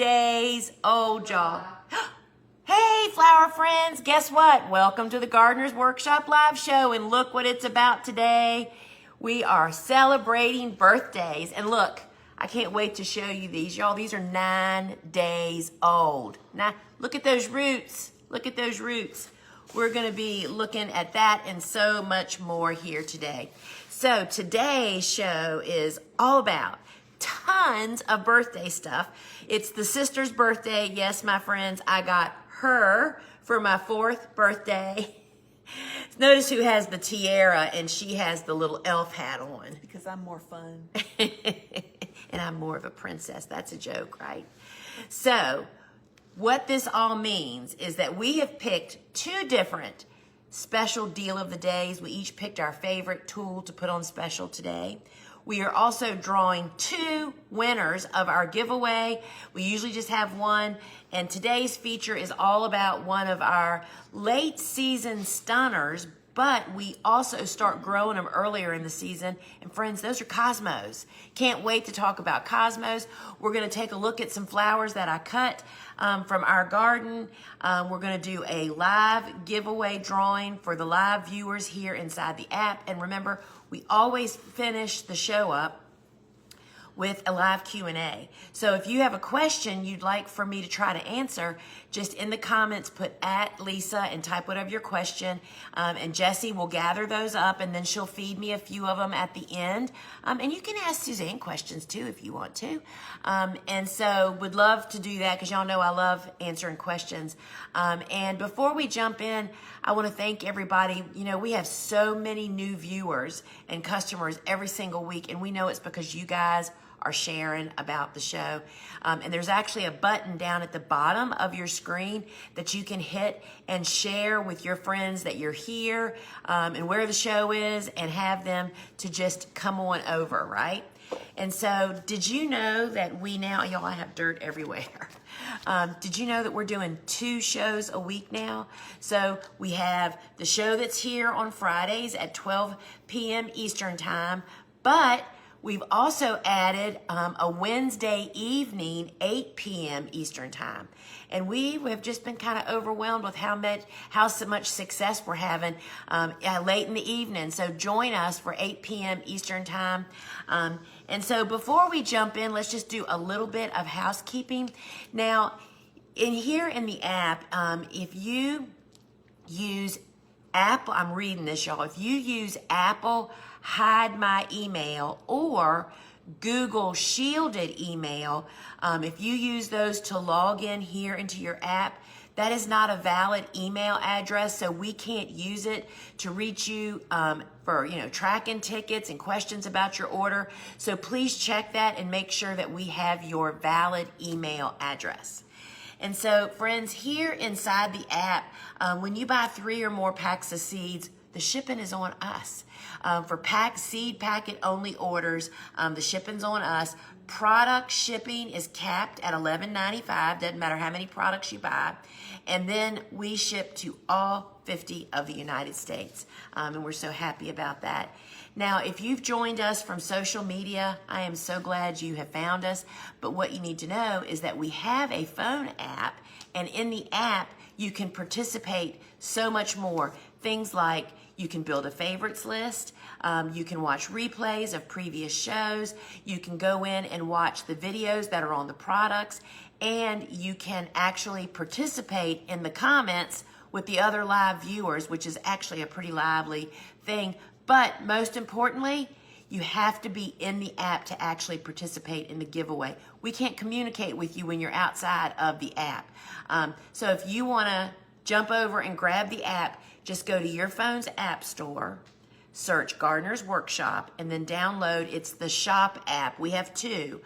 days old, y'all. Hey, flower friends, guess what? Welcome to the Gardener's Workshop live show, and look what it's about today. We are celebrating birthdays, and look, I can't wait to show you these. Y'all, these are 9 days old. Now, look at those roots. Look at those roots. We're going to be looking at that and so much more here today. So today's show is all about tons of birthday stuff. It's the sister's birthday. Yes, my friends, I got her for my 4th birthday. Notice who has the tiara and she has the little elf hat on. Because I'm more fun. And I'm more of a princess. That's a joke, right? So what this all means is that we have picked 2 different special deal of the days. We each picked our favorite tool to put on special today. We are also drawing 2 winners of our giveaway. We usually just have one, and today's feature is all about one of our late season stunners, but we also start growing them earlier in the season. And friends, those are cosmos. Can't wait to talk about cosmos. We're gonna take a look at some flowers that I cut from our garden. We're gonna do a live giveaway drawing for the live viewers here inside the app. And remember, we always finish the show up with a live Q&A. So if you have a question you'd like for me to try to answer, just in the comments put @Lisa and type whatever your question, and Jessie will gather those up, and then she'll feed me a few of them at the end. And you can ask Suzanne questions too if you want to. And so would love to do that because y'all know I love answering questions. And before we jump in, I want to thank everybody. You know, we have so many new viewers and customers every single week, and we know it's because you guys are sharing about the show. And there's actually a button down at the bottom of your screen that you can hit and share with your friends that you're here and where the show is, and have them to just come on over, right? And so did you know that we now, y'all, I have dirt everywhere. Did you know that we're doing 2 shows a week now? So we have the show that's here on Fridays at 12 p.m. Eastern time, but we've also added a Wednesday evening, 8 p.m. Eastern time. And we have just been kind of overwhelmed with how so much success we're having late in the evening. So join us for 8 p.m. Eastern time. And so before we jump in, let's just do a little bit of housekeeping. Now, here in the app, if you use Apple, I'm reading this, y'all. If you use Apple Hide My Email or Google Shielded Email, if you use those to log in here into your app, that is not a valid email address, so we can't use it to reach you for tracking tickets and questions about your order. So please check that and make sure that we have your valid email address. And so, friends, here inside the app, when you buy 3 or more packs of seeds, the shipping is on us. For seed packet only orders, the shipping's on us. Product shipping is capped at $11.95. Doesn't matter how many products you buy. And then we ship to all 50 of the United States. And we're so happy about that. Now, if you've joined us from social media, I am so glad you have found us. But what you need to know is that we have a phone app, and in the app, you can participate so much more. Things like you can build a favorites list, you can watch replays of previous shows, you can go in and watch the videos that are on the products, and you can actually participate in the comments with the other live viewers, which is actually a pretty lively thing. But most importantly, you have to be in the app to actually participate in the giveaway. We can't communicate with you when you're outside of the app. So if you want to jump over and grab the app, just go to your phone's app store, search Gardener's Workshop, and then download. It's the Shop app. We have 2.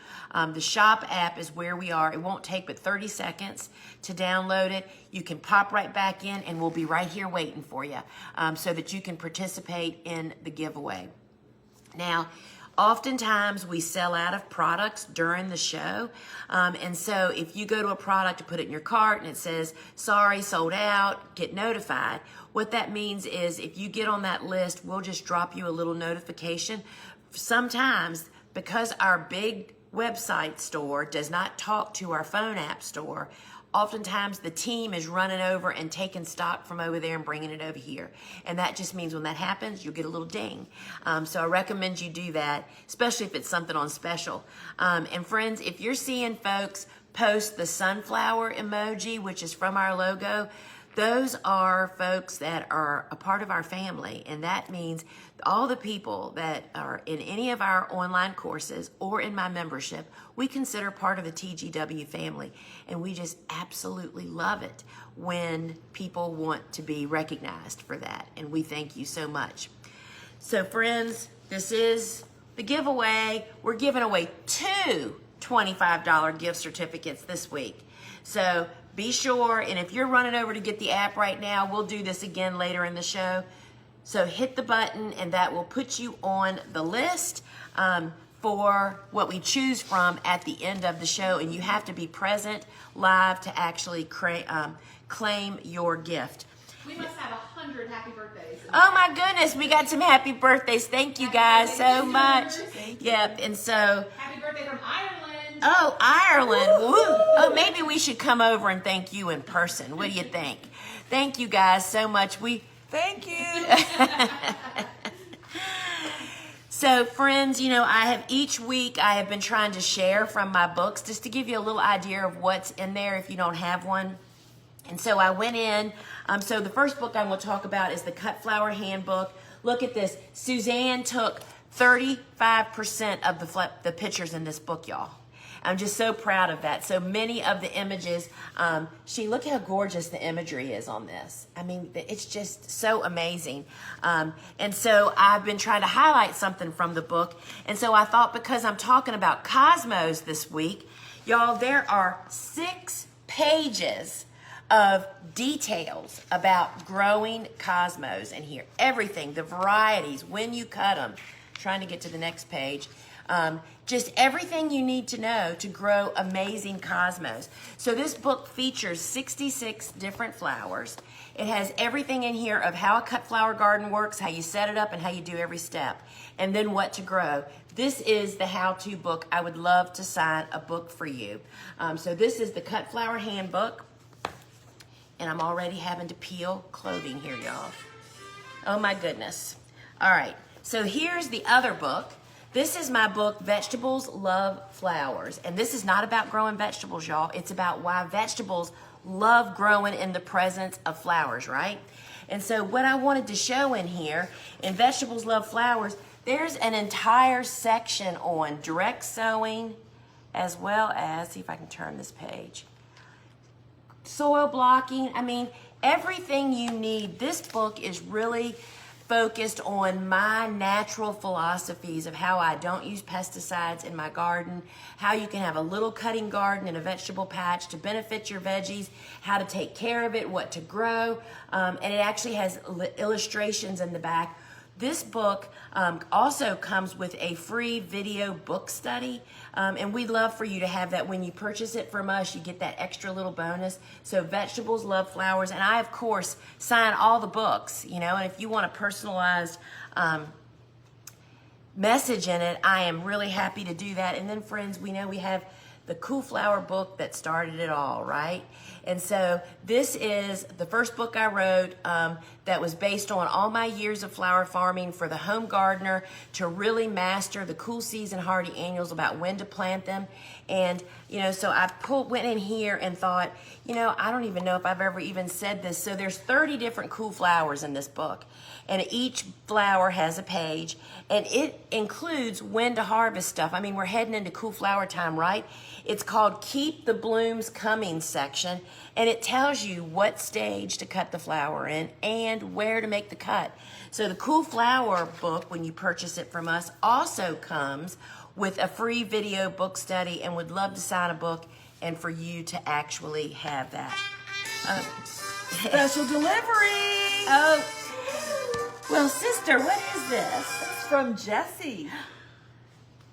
The Shop app is where we are. It won't take but 30 seconds to download it. You can pop right back in, and we'll be right here waiting for you so that you can participate in the giveaway. Now, oftentimes we sell out of products during the show. And so if you go to a product to put it in your cart and it says, sorry, sold out, get notified. What that means is if you get on that list, we'll just drop you a little notification. Sometimes, because our big website store does not talk to our phone app store, oftentimes the team is running over and taking stock from over there and bringing it over here. And that just means when that happens, you'll get a little ding. So I recommend you do that, especially if it's something on special. And friends, if you're seeing folks post the sunflower emoji, which is from our logo, those are folks that are a part of our family. And that means all the people that are in any of our online courses or in my membership, we consider part of the TGW family. And we just absolutely love it when people want to be recognized for that. And we thank you so much. So friends, this is the giveaway. We're giving away 2 $25 gift certificates this week. So be sure, and if you're running over to get the app right now, we'll do this again later in the show. So hit the button and that will put you on the list for what we choose from at the end of the show. And you have to be present live to actually claim your gift. We must have 100 happy birthdays. Oh my goodness, we got some happy birthdays. Thank you guys so much. Yep, and so. Happy birthday from Ireland. Oh, Ireland. Woo. Oh, maybe we should come over and thank you in person. What do you think? Thank you guys so much. Thank you. So friends, you know, each week I have been trying to share from my books just to give you a little idea of what's in there if you don't have one. And so I went in. So the first book I'm going to talk about is the Cut Flower Handbook. Look at this. Suzanne took 35% of the pictures in this book, y'all. I'm just so proud of that. So many of the images, look how gorgeous the imagery is on this. I mean, it's just so amazing. And so I've been trying to highlight something from the book. And so I thought, because I'm talking about cosmos this week, y'all, there are 6 pages of details about growing cosmos in here. Everything, the varieties, when you cut them. Trying to get to the next page. Just everything you need to know to grow amazing cosmos. So this book features 66 different flowers. It has everything in here of how a cut flower garden works, how you set it up, and how you do every step, and then what to grow. This is the how-to book. I would love to sign a book for you. So this is the Cut Flower Handbook, and I'm already having to peel clothing here, y'all. Oh my goodness. All right, so here's the other book. This is my book, Vegetables Love Flowers. And this is not about growing vegetables, y'all. It's about why vegetables love growing in the presence of flowers, right? And so what I wanted to show in here, in Vegetables Love Flowers, there's an entire section on direct sowing, as well as, see if I can turn this page, soil blocking. I mean, everything you need. This book is really focused on my natural philosophies of how I don't use pesticides in my garden, how you can have a little cutting garden and a vegetable patch to benefit your veggies, how to take care of it, what to grow, and it actually has illustrations in the back. This book also comes with a free video book study, and we'd love for you to have that. When you purchase it from us, you get that extra little bonus. So Vegetables Love Flowers, and I, of course, sign all the books, you know, and if you want a personalized message in it, I am really happy to do that. And then, friends, we know we have the Cool Flower book that started it all, right? And so this is the first book I wrote that was based on all my years of flower farming for the home gardener to really master the cool season hardy annuals, about when to plant them. And, you know, so I went in here and thought, you know, I don't even know if I've ever even said this. So there's 30 different cool flowers in this book. And each flower has a page. And it includes when to harvest stuff. I mean, we're heading into cool flower time, right? It's called Keep the Blooms Coming section. And it tells you what stage to cut the flower in and where to make the cut. So the Cool Flower book, when you purchase it from us, also comes with a free video book study, and would love to sign a book and for you to actually have that. Special delivery. Oh, well, sister, what is this? It's from Jessie.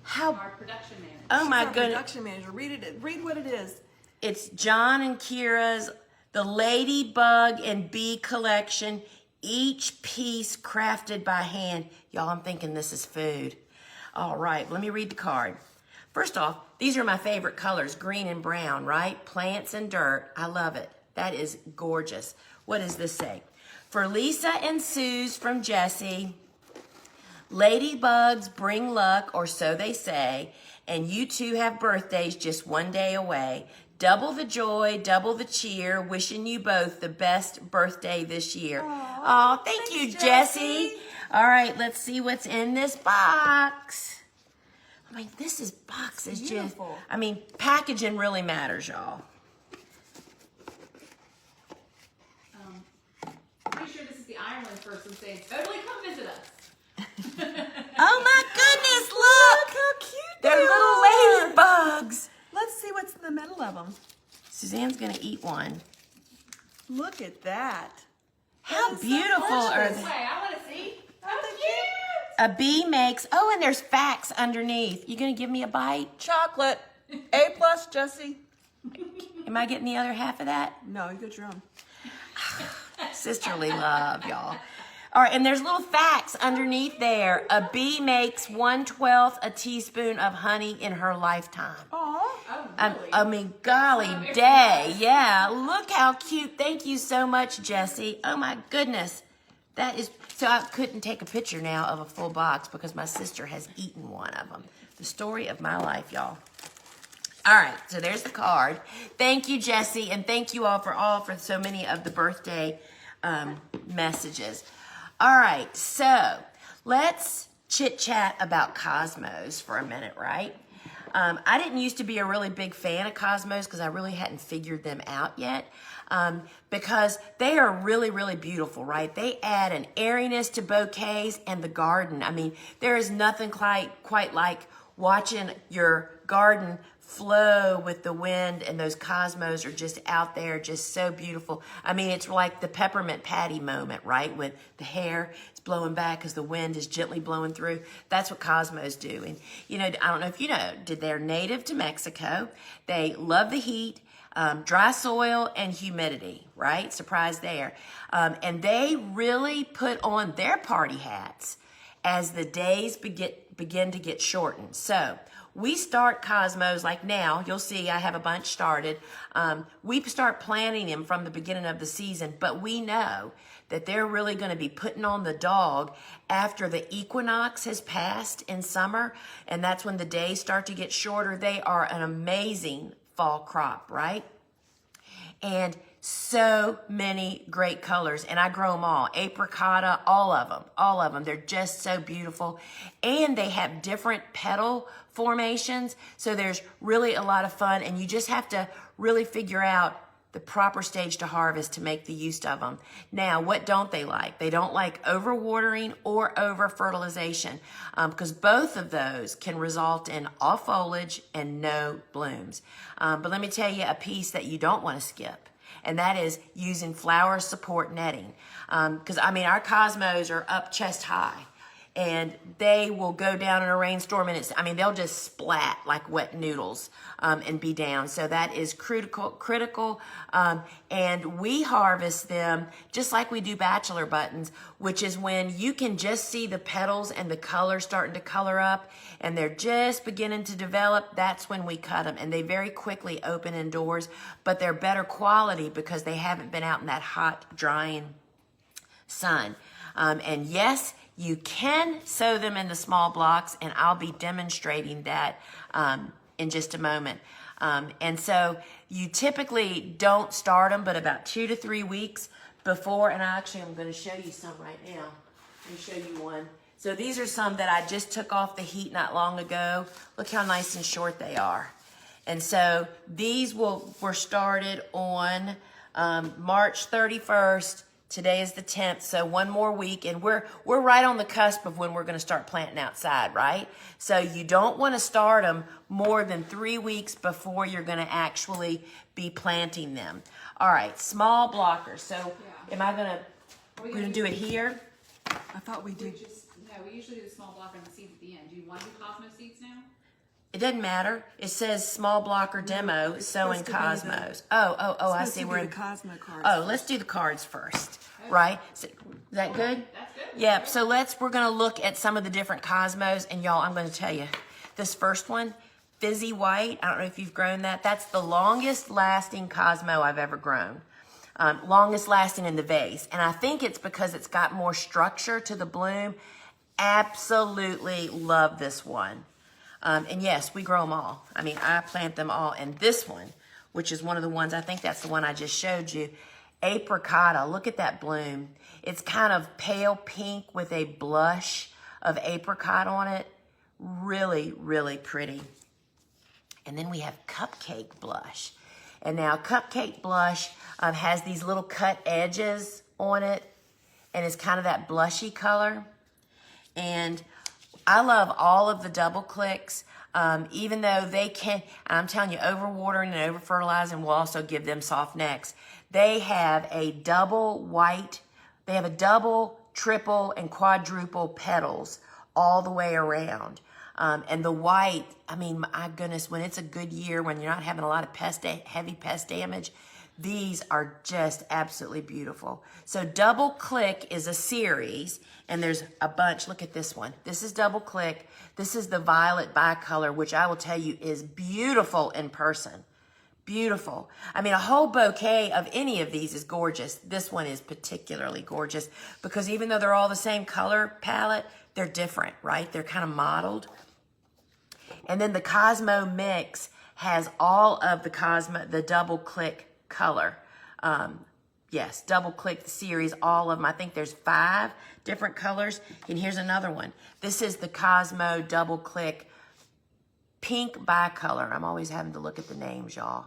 How? Our production manager. Oh my She's our goodness! production manager. Read what it is. It's John and Kira's The Ladybug and Bee Collection. Each piece crafted by hand. Y'all, I'm thinking this is food. All right, let me read the card. First off, These are my favorite colors, green and brown, right? Plants and dirt. I love it. That is gorgeous. What does this say? For Lisa and Suze from Jessie, ladybugs bring luck, or so they say, and you two have birthdays just one day away. Double the joy, double the cheer, wishing you both the best birthday this year. Oh, thank you, Jessie. All right, let's see what's in this box. I mean, this box is just, beautiful. I mean, packaging really matters, y'all. Pretty sure this is the Ireland person saying, totally come visit us. Oh my goodness, look! How cute They're they little are. ladybugs. Let's see what's in the middle of them. Suzanne's gonna eat one. Look at that. How That is so beautiful are precious. they? Wait, I want to see. How Aren't they cute. A bee makes, oh, and there's facts underneath. You gonna give me a bite? Chocolate. A plus, Jessie. Am I getting the other half of that? No, you get your own. Sisterly love, y'all. All right, and there's little facts underneath there. A bee makes 1/12 a teaspoon of honey in her lifetime. Aw. Oh, really? I mean, golly day. Yeah, look how cute. Thank you so much, Jessie. Oh my goodness. That is, so I couldn't take a picture now of a full box because my sister has eaten one of them. The story of my life, y'all. All right, so there's the card. Thank you, Jessie, and thank you all for so many of the birthday messages. All right, so let's chit-chat about Cosmos for a minute, right? I didn't used to be a really big fan of Cosmos because I really hadn't figured them out yet. Because they are really, really beautiful, right? They add an airiness to bouquets and the garden. I mean, there is nothing quite like watching your garden flow with the wind, and those cosmos are just out there, just so beautiful. I mean, it's like the peppermint patty moment, right? With the hair, it's blowing back because the wind is gently blowing through. That's what cosmos do. And, you know, I don't know if you know, they're native to Mexico. They love the heat, dry soil, and humidity, right? Surprise there. And they really put on their party hats as the days begin to get shortened. So we start cosmos like now. You'll see I have a bunch started. We start planting them from the beginning of the season, but we know that they're really going to be putting on the dog after the equinox has passed in summer, and that's when the days start to get shorter. They are an amazing fall crop, right? And so many great colors, and I grow them all. Apricotta, all of them. They're just so beautiful, and they have different petal formations, so there's really a lot of fun, and you just have to really figure out the proper stage to harvest to make the use of them. Now, what don't they like? They don't like overwatering or over-fertilization, because both of those can result in off foliage and no blooms. But let me tell you a piece that you don't want to skip, and that is using flower support netting. Because, I mean, our cosmos are up chest high, and they will go down in a rainstorm, and they'll just splat like wet noodles and be down. So that is critical. And we harvest them just like we do bachelor buttons, which is when you can just see the petals and the color starting to color up, and they're just beginning to develop. That's when we cut them, and they very quickly open indoors, but they're better quality because they haven't been out in that hot, drying sun. And yes, you can sow them into small blocks, and I'll be demonstrating that in just a moment. And so you typically don't start them, but about 2 to 3 weeks before, and I'm going to show you some right now. Let me show you one. So these are some that I just took off the heat not long ago. Look how nice and short they are. And so these were started on March 31st. Today is the 10th, so one more week, and we're right on the cusp of when we're going to start planting outside, right? So you don't want to start them more than 3 weeks before you're going to actually be planting them. All right, small blockers. So am I going to, we're going to do it here? I thought we did. We usually do the small blocker and the seeds at the end. Do you want to do Cosmos seeds now? It doesn't matter. It says small blocker demo, sowing cosmos. I see. We're in the Cosmo cards. Oh, let's do the cards first, right? So, is that good? That's good. Yeah, so we're going to look at some of the different cosmos, and y'all, I'm going to tell you, this first one, fizzy white. I don't know if you've grown that. That's the longest lasting Cosmo I've ever grown. Longest lasting in the vase. And I think it's because it's got more structure to the bloom. Absolutely love this one. And yes, we grow them all. I mean, I plant them all. And this one, which is one of the ones, I think that's the one I just showed you, Apricota. Look at that bloom. It's kind of pale pink with a blush of apricot on it. Really, really pretty. And then we have Cupcake Blush. And now Cupcake Blush has these little cut edges on it. And it's kind of that blushy color. And I love all of the double clicks, even though they can, I'm telling you, overwatering and over fertilizing will also give them soft necks. They have a double white, they have a double, triple, and quadruple petals all the way around. And the white, I mean, my goodness, when it's a good year, when you're not having a lot of heavy pest damage, these are just absolutely beautiful. So Double Click is a series, and there's a bunch. Look at this one. This is Double Click. This is the violet bicolor, which I will tell you is beautiful in person. Beautiful. I mean, a whole bouquet of any of these is gorgeous. This one is particularly gorgeous because even though they're all the same color palette, they're different, right? They're kind of modeled. And then the Cosmo Mix has all of the Double Click color. Yes, Double Click series, all of them. I think there's 5 different colors. And here's another one. This is the Cosmo Double Click Pink Bicolor. I'm always having to look at the names, y'all.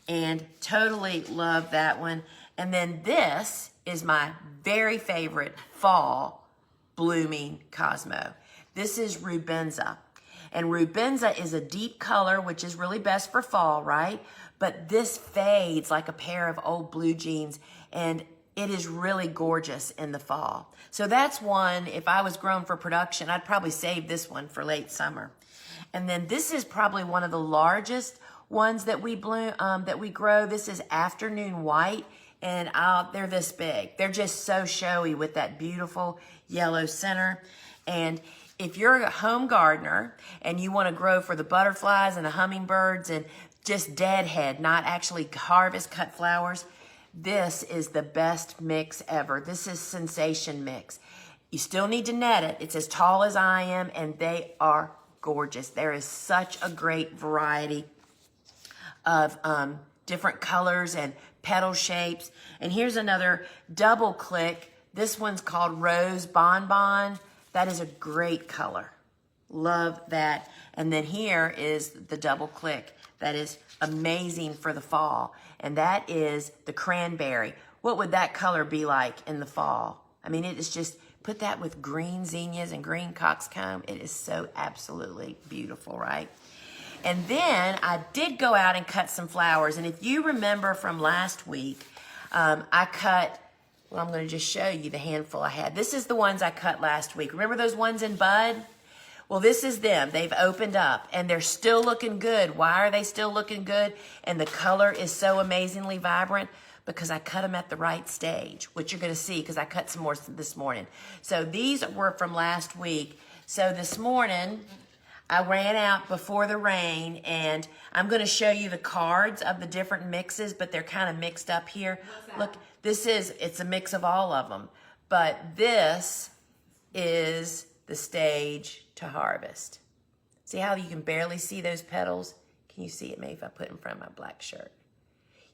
And totally love that one. And then this is my very favorite fall blooming Cosmo. This is Rubenza. And Rubenza is a deep color, which is really best for fall, right? But this fades like a pair of old blue jeans, and it is really gorgeous in the fall. So that's one, if I was growing for production, I'd probably save this one for late summer. And then this is probably one of the largest ones that we grow. This is Afternoon White, and they're this big. They're just so showy with that beautiful yellow center. And if you're a home gardener and you want to grow for the butterflies and the hummingbirds and just deadhead, not actually harvest cut flowers, this is the best mix ever. This is Sensation Mix. You still need to net it. It's as tall as I am, and they are gorgeous. There is such a great variety of different colors and petal shapes. And here's another Double Click. This one's called Rose Bonbon. That is a great color. Love that. And then here is the Double Click. That is amazing for the fall. And that is the Cranberry. What would that color be like in the fall? I mean, it is just, put that with green zinnias and green coxcomb. It is so absolutely beautiful, right? And then I did go out and cut some flowers. And if you remember from last week, I cut, well, I'm going to just show you the handful I had. This is the ones I cut last week. Remember those ones in bud? Well, this is them. They've opened up and they're still looking good. Why are they still looking good? And the color is so amazingly vibrant because I cut them at the right stage, which you're going to see because I cut some more this morning. So these were from last week. So this morning, I ran out before the rain, and I'm going to show you the cards of the different mixes, but they're kind of mixed up here. Look, it's a mix of all of them. But this is the stage to harvest. See how you can barely see those petals? Can you see it maybe if I put it in front of my black shirt?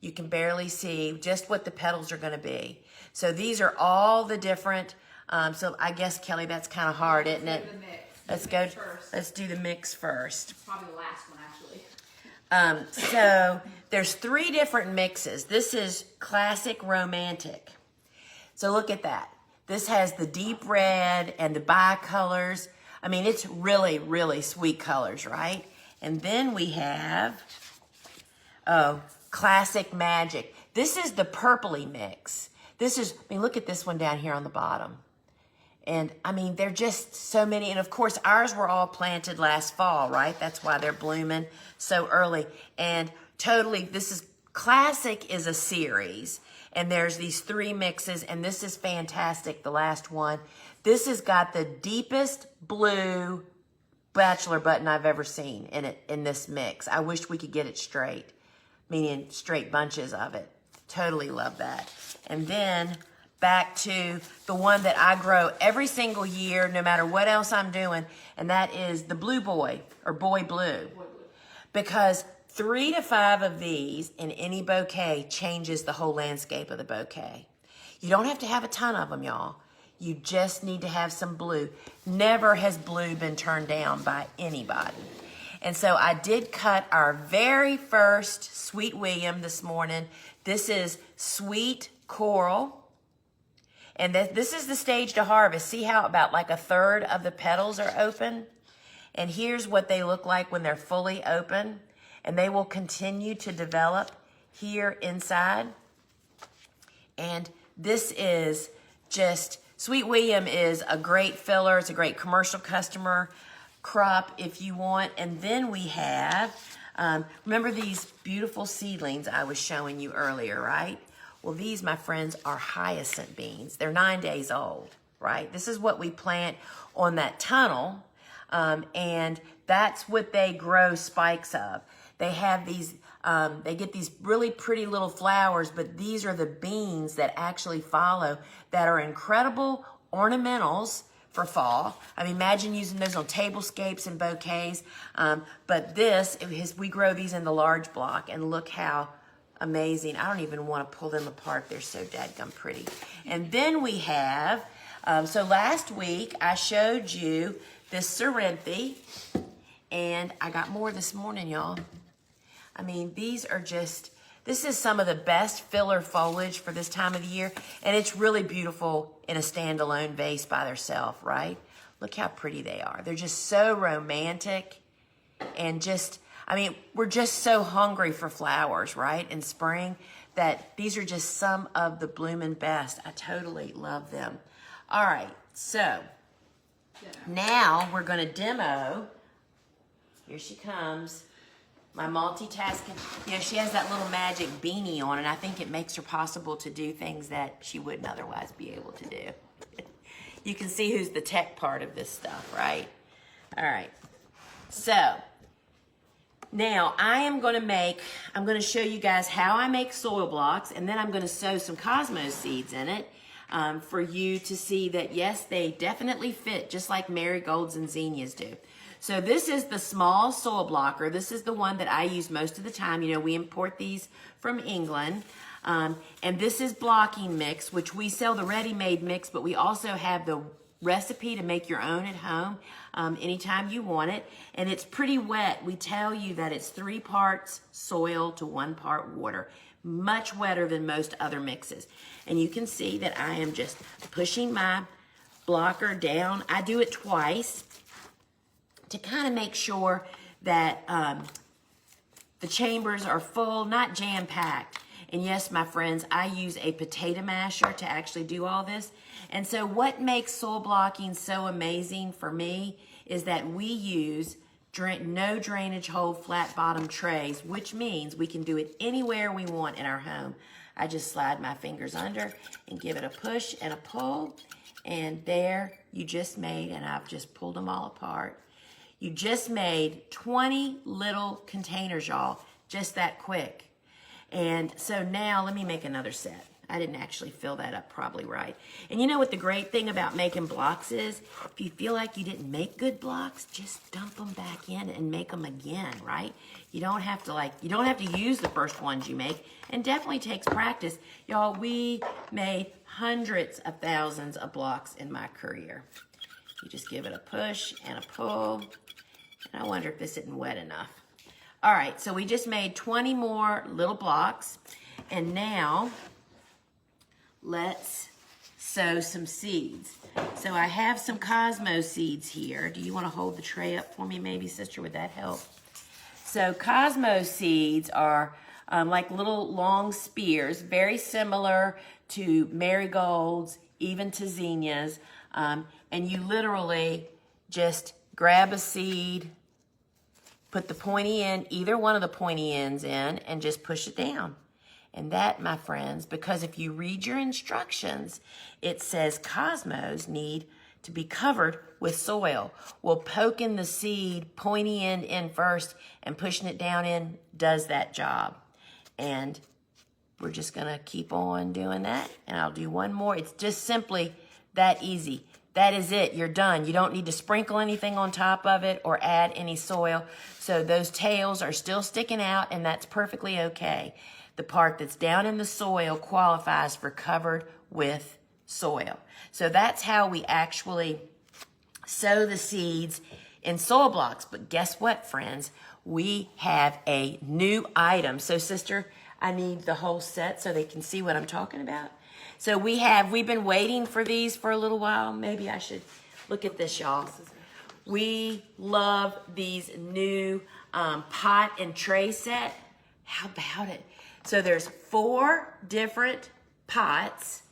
You can barely see just what the petals are going to be. So these are all the different, so I guess, Kelly, that's kind of hard, isn't it? Let's go. Let's do the mix first. Probably the last one, actually. So there's 3 different mixes. This is Classic Romantic. So look at that. This has the deep red and the bicolors. I mean, it's really, really sweet colors, right? And then we have, Classic Magic. This is the purpley mix. This is, I mean, look at this one down here on the bottom. And I mean, they're just so many. And of course, ours were all planted last fall, right? That's why they're blooming so early. And totally, this is Classic is a series. And there's these 3 mixes. And this is fantastic, the last one. This has got the deepest blue bachelor button I've ever seen in this mix. I wish we could get it straight, meaning straight bunches of it. Totally love that. And then back to the one that I grow every single year, no matter what else I'm doing, and that is the Blue Boy, or Boy Blue. Because 3 to 5 of these in any bouquet changes the whole landscape of the bouquet. You don't have to have a ton of them, y'all. You just need to have some blue. Never has blue been turned down by anybody. And so I did cut our very first Sweet William this morning. This is Sweet Coral. And this is the stage to harvest. See how about like a third of the petals are open? And here's what they look like when they're fully open. And they will continue to develop here inside. And this is just, Sweet William is a great filler. It's a great commercial customer crop if you want. And then we have, remember these beautiful seedlings I was showing you earlier, right? Well, these, my friends, are hyacinth beans. They're 9 days old, right? This is what we plant on that tunnel, and that's what they grow spikes of. They have these, they get these really pretty little flowers, but these are the beans that actually follow that are incredible ornamentals for fall. I mean, imagine using those on tablescapes and bouquets. But this, we grow these in the large block, and look how amazing. I don't even want to pull them apart. They're so dadgum pretty. And then we have, so last week I showed you this Cerinthe, and I got more this morning, y'all. I mean, these are just, this is some of the best filler foliage for this time of the year, and it's really beautiful in a standalone vase by themselves, right? Look how pretty they are. They're just so romantic, and just, I mean, we're just so hungry for flowers, right, in spring, that these are just some of the blooming best. I totally love them. All right, so now we're going to demo. Here she comes. My multitasking, you know, she has that little magic beanie on, and I think it makes her possible to do things that she wouldn't otherwise be able to do. You can see who's the tech part of this stuff, right? All right. So, now I'm going to show you guys how I make soil blocks, and then I'm going to sow some cosmos seeds in it for you to see that, yes, they definitely fit just like marigolds and zinnias do. So this is the small soil blocker. This is the one that I use most of the time. You know, we import these from England. And this is blocking mix, which we sell the ready-made mix, but we also have the recipe to make your own at home anytime you want it. And it's pretty wet. We tell you that it's 3 parts soil to 1 part water. Much wetter than most other mixes. And you can see that I am just pushing my blocker down. I do it twice to kind of make sure that the chambers are full, not jam-packed. And yes, my friends, I use a potato masher to actually do all this. And so what makes soil blocking so amazing for me is that we use no drainage hole flat bottom trays, which means we can do it anywhere we want in our home. I just slide my fingers under and give it a push and a pull. And there you just made, and I've just pulled them all apart. You just made 20 little containers, y'all, just that quick. And so now let me make another set. I didn't actually fill that up probably right. And you know what the great thing about making blocks is? If you feel like you didn't make good blocks, just dump them back in and make them again, right? You don't have to use the first ones you make, and definitely takes practice. Y'all, we made hundreds of thousands of blocks in my career. You just give it a push and a pull. And I wonder if this isn't wet enough. All right, so we just made 20 more little blocks. And now, let's sow some seeds. So I have some cosmos seeds here. Do you want to hold the tray up for me maybe, sister? Would that help? So cosmos seeds are like little long spears, very similar to marigolds, even to zinnias. And you literally just grab a seed, put the pointy end, either one of the pointy ends in, and just push it down. And that, my friends, because if you read your instructions, it says cosmos need to be covered with soil. Well, poking the seed, pointy end in first and pushing it down in does that job. And we're just gonna keep on doing that, and I'll do one more. It's just simply that easy. That is it, you're done. You don't need to sprinkle anything on top of it or add any soil. So those tails are still sticking out, and that's perfectly okay. The part that's down in the soil qualifies for covered with soil. So that's how we actually sow the seeds in soil blocks. But guess what, friends? We have a new item. So, sister, I need the whole set so they can see what I'm talking about. So we've been waiting for these for a little while. Maybe I should look at this, y'all. We love these new pot and tray set. How about it? So there's 4 different pots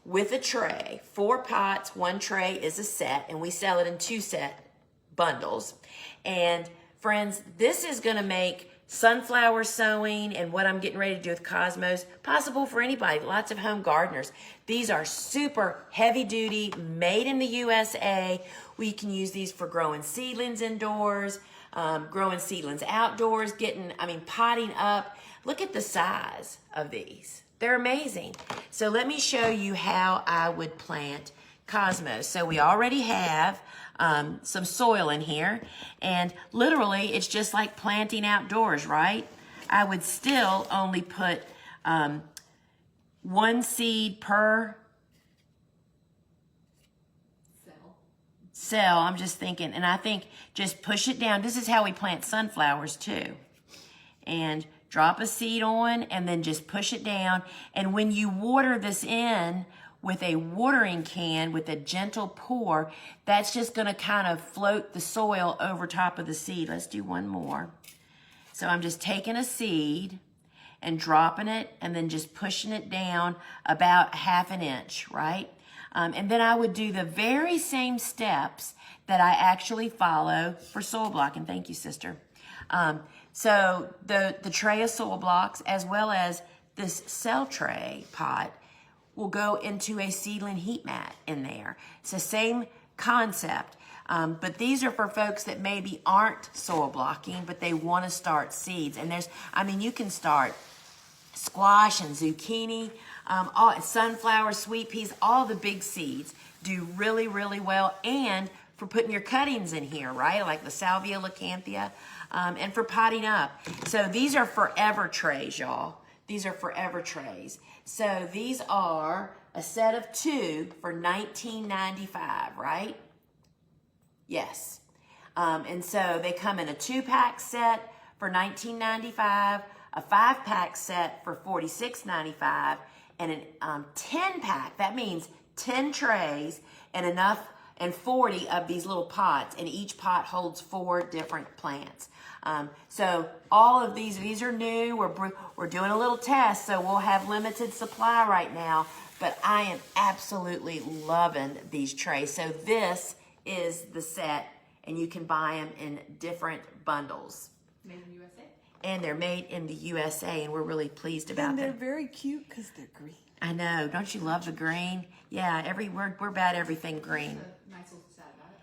with a tray. 4 pots, 1 tray is a set, and we sell it in 2 set bundles. And friends, this is gonna make sunflower sowing and what I'm getting ready to do with Cosmos possible for anybody, lots of home gardeners. These are super heavy duty, made in the USA. We can use these for growing seedlings indoors, growing seedlings outdoors, potting up. Look at the size of these. They're amazing. So let me show you how I would plant Cosmos. So we already have some soil in here, and literally it's just like planting outdoors, right? I would still only put 1 seed per cell. I'm just thinking, and I think just push it down. This is how we plant sunflowers too. And drop a seed on and then just push it down. And when you water this in with a watering can with a gentle pour, that's just gonna kind of float the soil over top of the seed. Let's do one more. So I'm just taking a seed and dropping it and then just pushing it down about 1/2 inch, right? And then I would do the very same steps that I actually follow for soil blocking. Thank you, sister. So the tray of soil blocks, as well as this cell tray pot, will go into a seedling heat mat in there. It's the same concept, but these are for folks that maybe aren't soil blocking, but they want to start seeds. And you can start squash and zucchini, sunflower, sweet peas, all the big seeds do really, really well. And for putting your cuttings in here, right? Like the salvia, leucanthia, and for potting up. So these are forever trays, y'all. These are forever trays. So these are a set of 2 for $19.95, right? Yes. And so they come in a 2-pack set for $19.95, a 5-pack set for $46.95, and a 10-pack. That means 10 trays and 40 of these little pots, and each pot holds 4 different plants. So all of these are new. We're doing a little test, so we'll have limited supply right now, but I am absolutely loving these trays. So this is the set, and you can buy them in different bundles. Made in USA. And they're made in the USA, and we're really pleased about And they're them. very cute because they're green. I know. Don't you love the green? Yeah, we're about everything green. There's a nice little stat about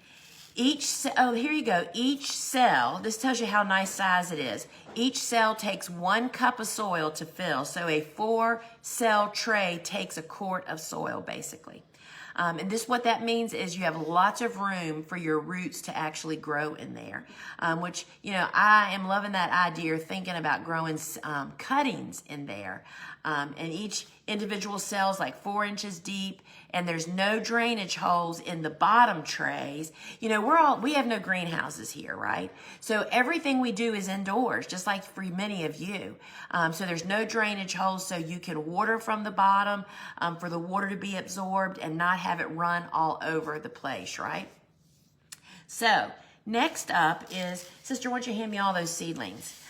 it. Here you go. Each cell, this tells you how nice size it is. Each cell takes 1 cup of soil to fill. So a 4-cell tray takes a quart of soil, basically. And what that means is you have lots of room for your roots to actually grow in there, which, I am loving that idea, thinking about growing cuttings in there. And each individual cell is like 4 inches deep, and there's no drainage holes in the bottom trays. We have no greenhouses here, right? So everything we do is indoors, just like for many of you. So there's no drainage holes, so you can water from the bottom for the water to be absorbed and not have it run all over the place, right? So next up is, sister, why don't you hand me all those seedlings?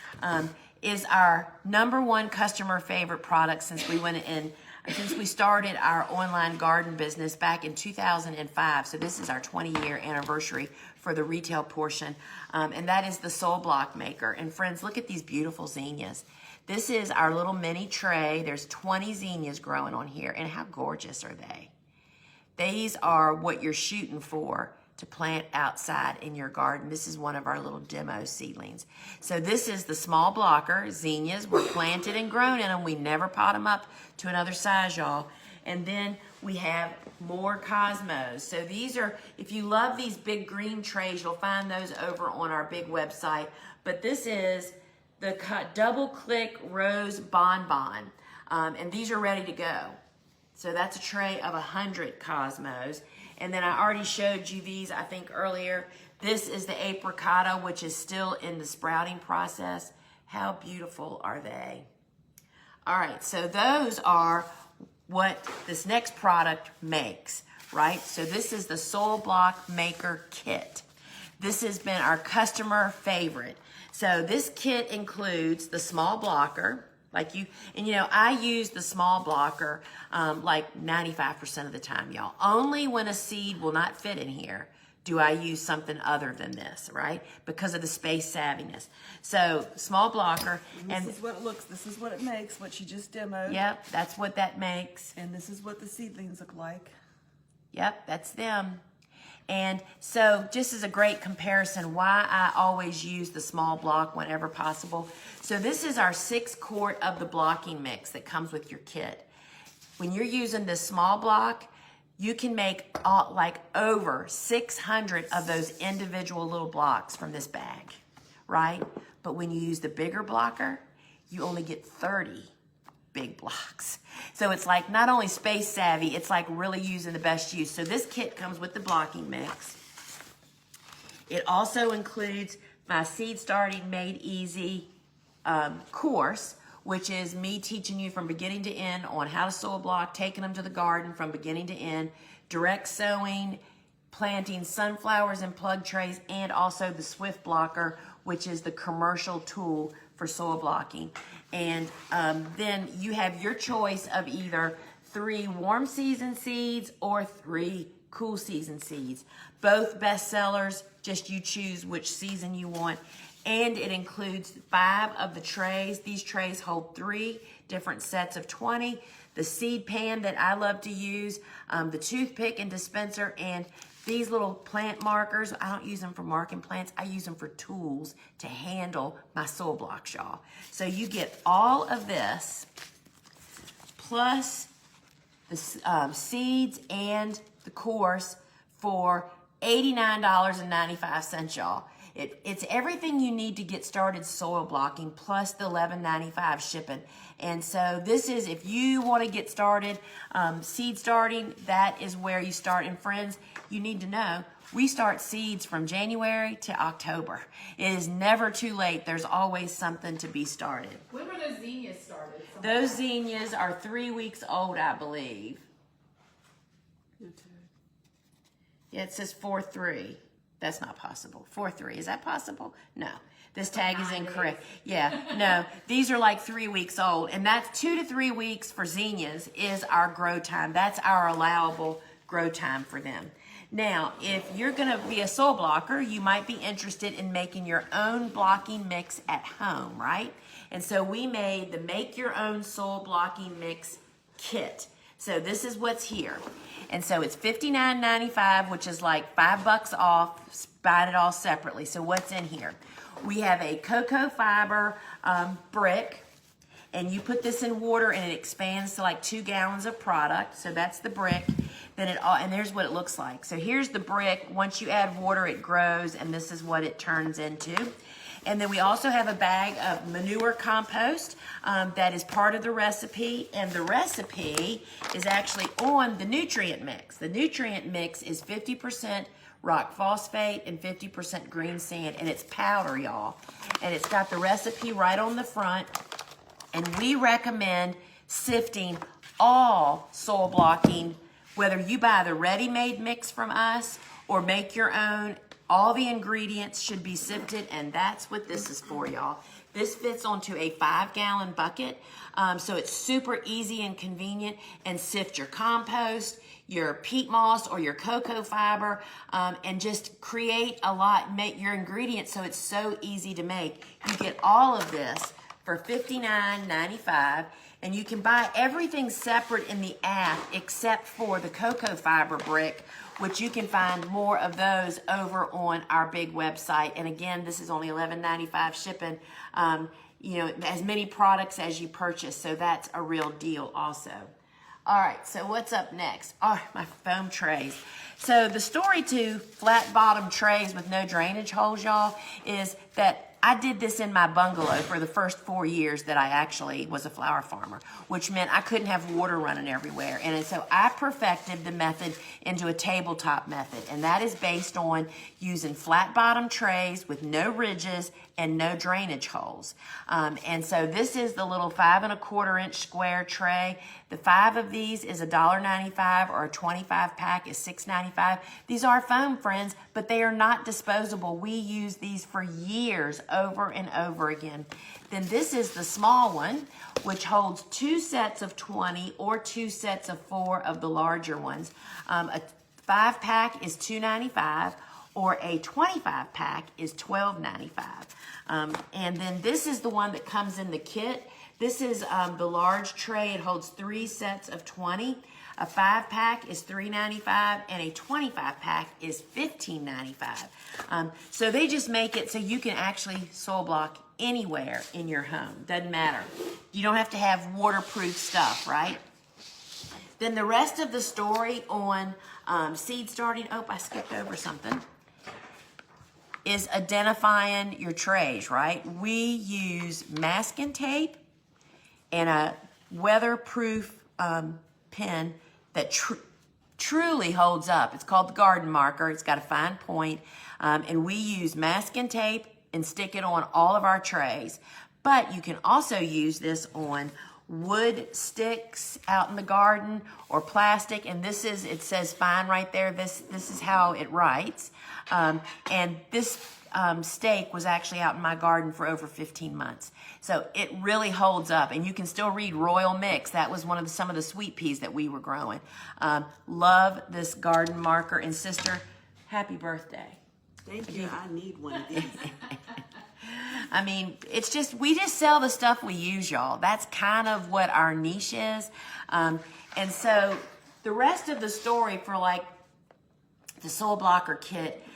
Is our #1 customer favorite product since we started our online garden business back in 2005. So this is our 20-year anniversary for the retail portion, and that is the soil block maker. And friends, look at these beautiful zinnias. This is our little mini tray. There's 20 zinnias growing on here, and how gorgeous are they? These are what you're shooting for to plant outside in your garden. This is one of our little demo seedlings. So this is the small blocker. Zinnias were planted and grown in them. We never pot them up to another size, y'all. And then we have more cosmos. So these are, if you love these big green trays, you'll find those over on our big website. But this is the double click rose bonbon. And these are ready to go. So that's a tray of 100 cosmos. And then I already showed you these, I think, earlier. This is the apricota, which is still in the sprouting process. How beautiful are they? All right, so those are what this next product makes, right? So this is the Soil Block Maker Kit. This has been our customer favorite. So this kit includes the small blocker, I use the small blocker like 95% of the time, y'all. Only when a seed will not fit in here do I use something other than this, right? Because of the space savviness. So small blocker. And this is what it looks, this is what it makes, what she just demoed. Yep, that's what that makes. And this is what the seedlings look like. Yep, that's them. And so just as a great comparison, why I always use the small block whenever possible. So this is our 6-quart of the blocking mix that comes with your kit. When you're using this small block, you can make over 600 of those individual little blocks from this bag, right? But when you use the bigger blocker, you only get 30 big blocks. So it's like not only space savvy, it's like really using the best use. So this kit comes with the blocking mix. It also includes my Seed Starting Made Easy course, which is me teaching you from beginning to end on how to soil block, taking them to the garden from beginning to end, direct sowing, planting sunflowers in plug trays, and also the Swift Blocker, which is the commercial tool for soil blocking. And then you have your choice of either 3 warm season seeds or 3 cool season seeds. Both bestsellers, just you choose which season you want. And it includes 5 of the trays. These trays hold 3 different sets of 20. The seed pan that I love to use, the toothpick and dispenser, and these little plant markers. I don't use them for marking plants. I use them for tools to handle my soil blocks, y'all. So you get all of this plus the seeds and the course for $89.95, y'all. It's everything you need to get started soil blocking plus the $11.95 shipping. And so this is, if you want to get started, seed starting, that is where you start. And friends, you need to know, we start seeds from January to October. It is never too late. There's always something to be started. When were those zinnias started? Those zinnias are 3 weeks old, I believe. Yeah, it says 4-3. That's not possible. 4-3, is that possible? No, this tag is incorrect. Yeah, no, these are like 3 weeks old, and that's 2 to 3 weeks for zinnias is our grow time. That's our allowable grow time for them. Now, if you're gonna be a soil blocker, you might be interested in making your own blocking mix at home, right? And so we made the Make Your Own Soil Blocking Mix Kit. So this is what's here. And so it's $59.95, which is like $5 off, buying it all separately. So what's in here? We have a cocoa fiber brick, and you put this in water and it expands to like 2 gallons of product. So that's the brick. Then and there's what it looks like. So here's the brick. Once you add water, it grows, and this is what it turns into. And then we also have a bag of manure compost that is part of the recipe. And the recipe is actually on the nutrient mix. The nutrient mix is 50% rock phosphate and 50% green sand. And it's powder, y'all. And it's got the recipe right on the front. And we recommend sifting all soil blocking, whether you buy the ready-made mix from us or make your own. All the ingredients should be sifted, and that's what this is for, y'all. This fits onto a 5-gallon bucket, so it's super easy and convenient. And sift your compost, your peat moss, or your cocoa fiber, and just create a lot, make your ingredients so it's so easy to make. You get all of this for $59.95. And you can buy everything separate in the app except for the cocoa fiber brick, which you can find more of those over on our big website. And again, this is only $11.95 shipping, you know, as many products as you purchase. So that's a real deal also. All right, so what's up next? Oh, my foam trays. So the story to flat bottom trays with no drainage holes, y'all, is that I did this in my bungalow for the first 4 years that I actually was a flower farmer, which meant I couldn't have water running everywhere. And so I perfected the method into a tabletop method, and that is based on using flat bottom trays with no ridges and no drainage holes. And so this is the little 5 1/4 inch square tray. The 5 of these is $1.95, or a 25 pack is $6.95. These are foam, friends, but they are not disposable. We use these for years, over and over again. Then this is the small one, which holds 2 sets of 20 or 2 sets of 4 of the larger ones. A 5 pack is $2.95, or a 25 pack is $12.95. And then this is the one that comes in the kit. This is the large tray. It holds 3 sets of 20. A 5 pack is $3.95, and a 25 pack is $15.95. So they just make it so you can actually soil block anywhere in your home. Doesn't matter. You don't have to have waterproof stuff, right? Then the rest of the story on seed starting, oh, I skipped over something, is identifying your trays, right? We use masking tape and a weatherproof pen that truly holds up. It's called the garden marker. It's got a fine point. And we use masking tape and stick it on all of our trays. But you can also use this on wood sticks out in the garden, or plastic. And this is, it says fine right there. This is how it writes. And this stake was actually out in my garden for over 15 months. So it really holds up, and you can still read Royal Mix. That was some of the sweet peas that we were growing. Love this garden marker. And sister, happy birthday. Thank you. I need one of these. I mean, it's just, we just sell the stuff we use, y'all. That's kind of what our niche is. And so the rest of the story for like the soil blocker kit,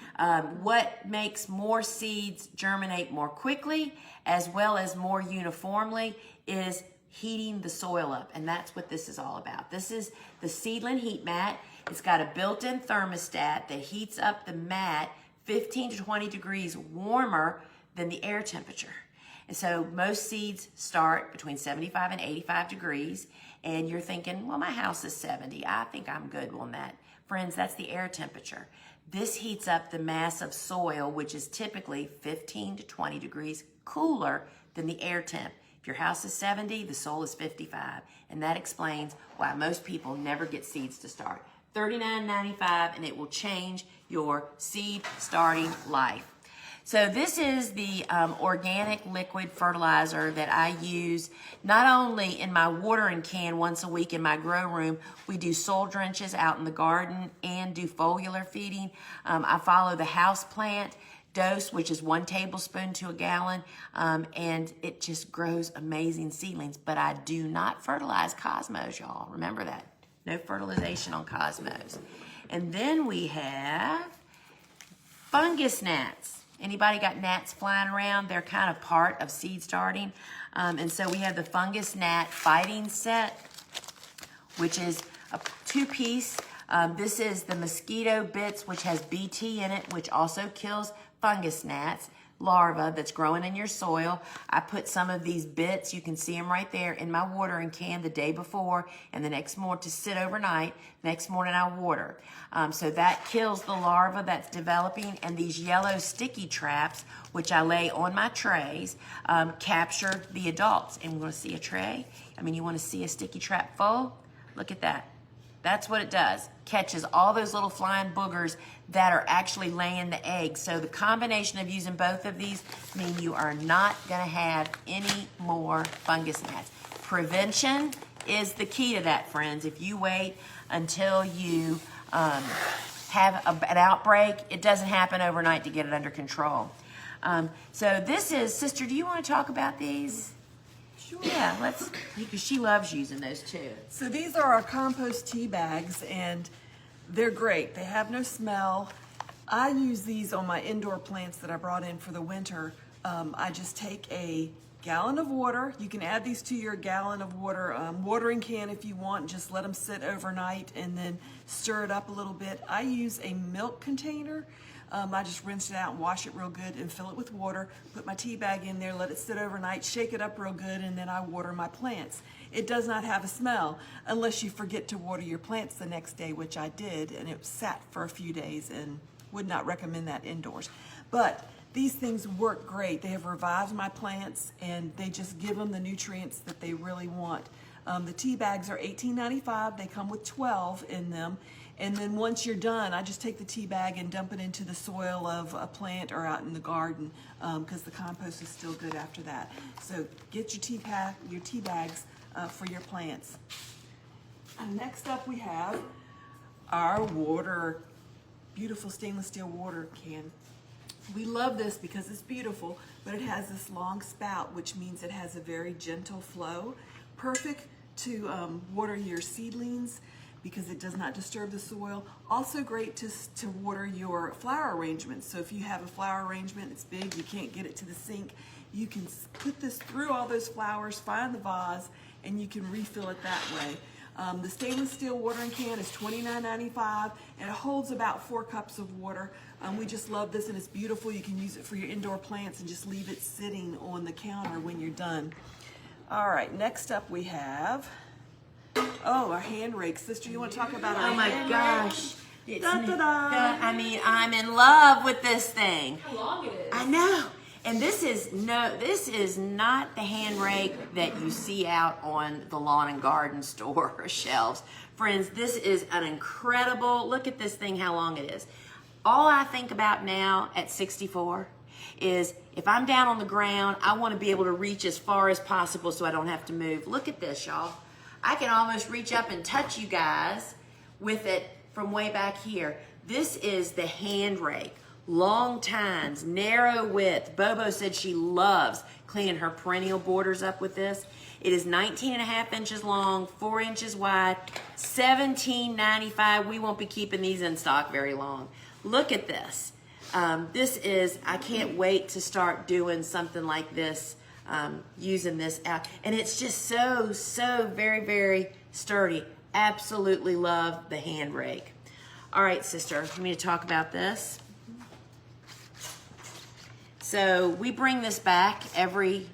what makes more seeds germinate more quickly as well as more uniformly is heating the soil up. And that's what this is all about. This is the seedling heat mat. It's got a built-in thermostat that heats up the mat 15 to 20 degrees warmer than the air temperature. And so most seeds start between 75 and 85 degrees. And you're thinking, well, my house is 70. I think I'm good on that. Friends, that's the air temperature. This heats up the mass of soil, which is typically 15 to 20 degrees cooler than the air temp. If your house is 70, the soil is 55. And that explains why most people never get seeds to start. $39.95, and it will change your seed starting life. So this is the organic liquid fertilizer that I use not only in my watering can once a week in my grow room. We do soil drenches out in the garden and do foliar feeding. I follow the house plant dose, which is 1 tablespoon to a gallon, and it just grows amazing seedlings. But I do not fertilize cosmos, y'all. Remember that. No fertilization on cosmos. And then we have fungus gnats. Anybody got gnats flying around? They're kind of part of seed starting. And so we have the fungus gnat fighting set, which is a 2-piece. This is the mosquito bits, which has BT in it, which also kills fungus gnats larva that's growing in your soil. I put some of these bits, you can see them right there, in my watering can the day before, and the next morning to sit overnight. Next morning I water. So that kills the larva that's developing, and these yellow sticky traps, which I lay on my trays, capture the adults. And we're going to see a tray. I mean, you want to see a sticky trap full? Look at that. That's what it does. Catches all those little flying boogers that are actually laying the eggs. So the combination of using both of these mean you are not going to have any more fungus gnats. Prevention is the key to that, friends. If you wait until you have an outbreak, it doesn't happen overnight to get it under control. So this is, sister, do you want to talk about these? Sure. Yeah, let's, because she loves using those too. So these are our compost tea bags, and they're great. They have no smell. I use these on my indoor plants that I brought in for the winter. I just take a gallon of water. You can add these to your gallon of water watering can if you want. Just let them sit overnight and then stir it up a little bit. I use a milk container. I just rinse it out and wash it real good and fill it with water. Put my tea bag in there, let it sit overnight, shake it up real good, and then I water my plants. It does not have a smell unless you forget to water your plants the next day, which I did, and it sat for a few days, and would not recommend that indoors. But these things work great. They have revived my plants, and they just give them the nutrients that they really want. The tea bags are $18.95. They come with 12 in them. And then once you're done, I just take the tea bag and dump it into the soil of a plant or out in the garden, because the compost is still good after that. So get your tea bags for your plants. And next up we have our water, beautiful stainless steel water can. We love this because it's beautiful, but it has this long spout, which means it has a very gentle flow. Perfect to water your seedlings because it does not disturb the soil. Also great to water your flower arrangements. So if you have a flower arrangement, it's big, you can't get it to the sink, you can put this through all those flowers, find the vase, and you can refill it that way. The stainless steel watering can is $29.95, and it holds about 4 cups of water. We just love this, and it's beautiful. You can use it for your indoor plants and just leave it sitting on the counter when you're done. All right, next up we have, our hand rake. Sister, you want to talk about our Oh my hand gosh. rake? It's Da-da-da. I mean, I'm in love with this thing. How long it is. I know. And this is not the hand rake that you see out on the lawn and garden store shelves. Friends, this is an incredible, look at this thing, how long it is. All I think about now at 64 is if I'm down on the ground, I want to be able to reach as far as possible so I don't have to move. Look at this, y'all. I can almost reach up and touch you guys with it from way back here. This is the hand rake. Long tines, narrow width. Bobo said she loves cleaning her perennial borders up with this. It is 19.5 inches long, 4 inches wide, $17.95. We won't be keeping these in stock very long. Look at this. I can't wait to start doing something like this, using this out. And it's just so very, very sturdy. Absolutely love the hand rake. All right, sister, you want me to talk about this? So we bring this back every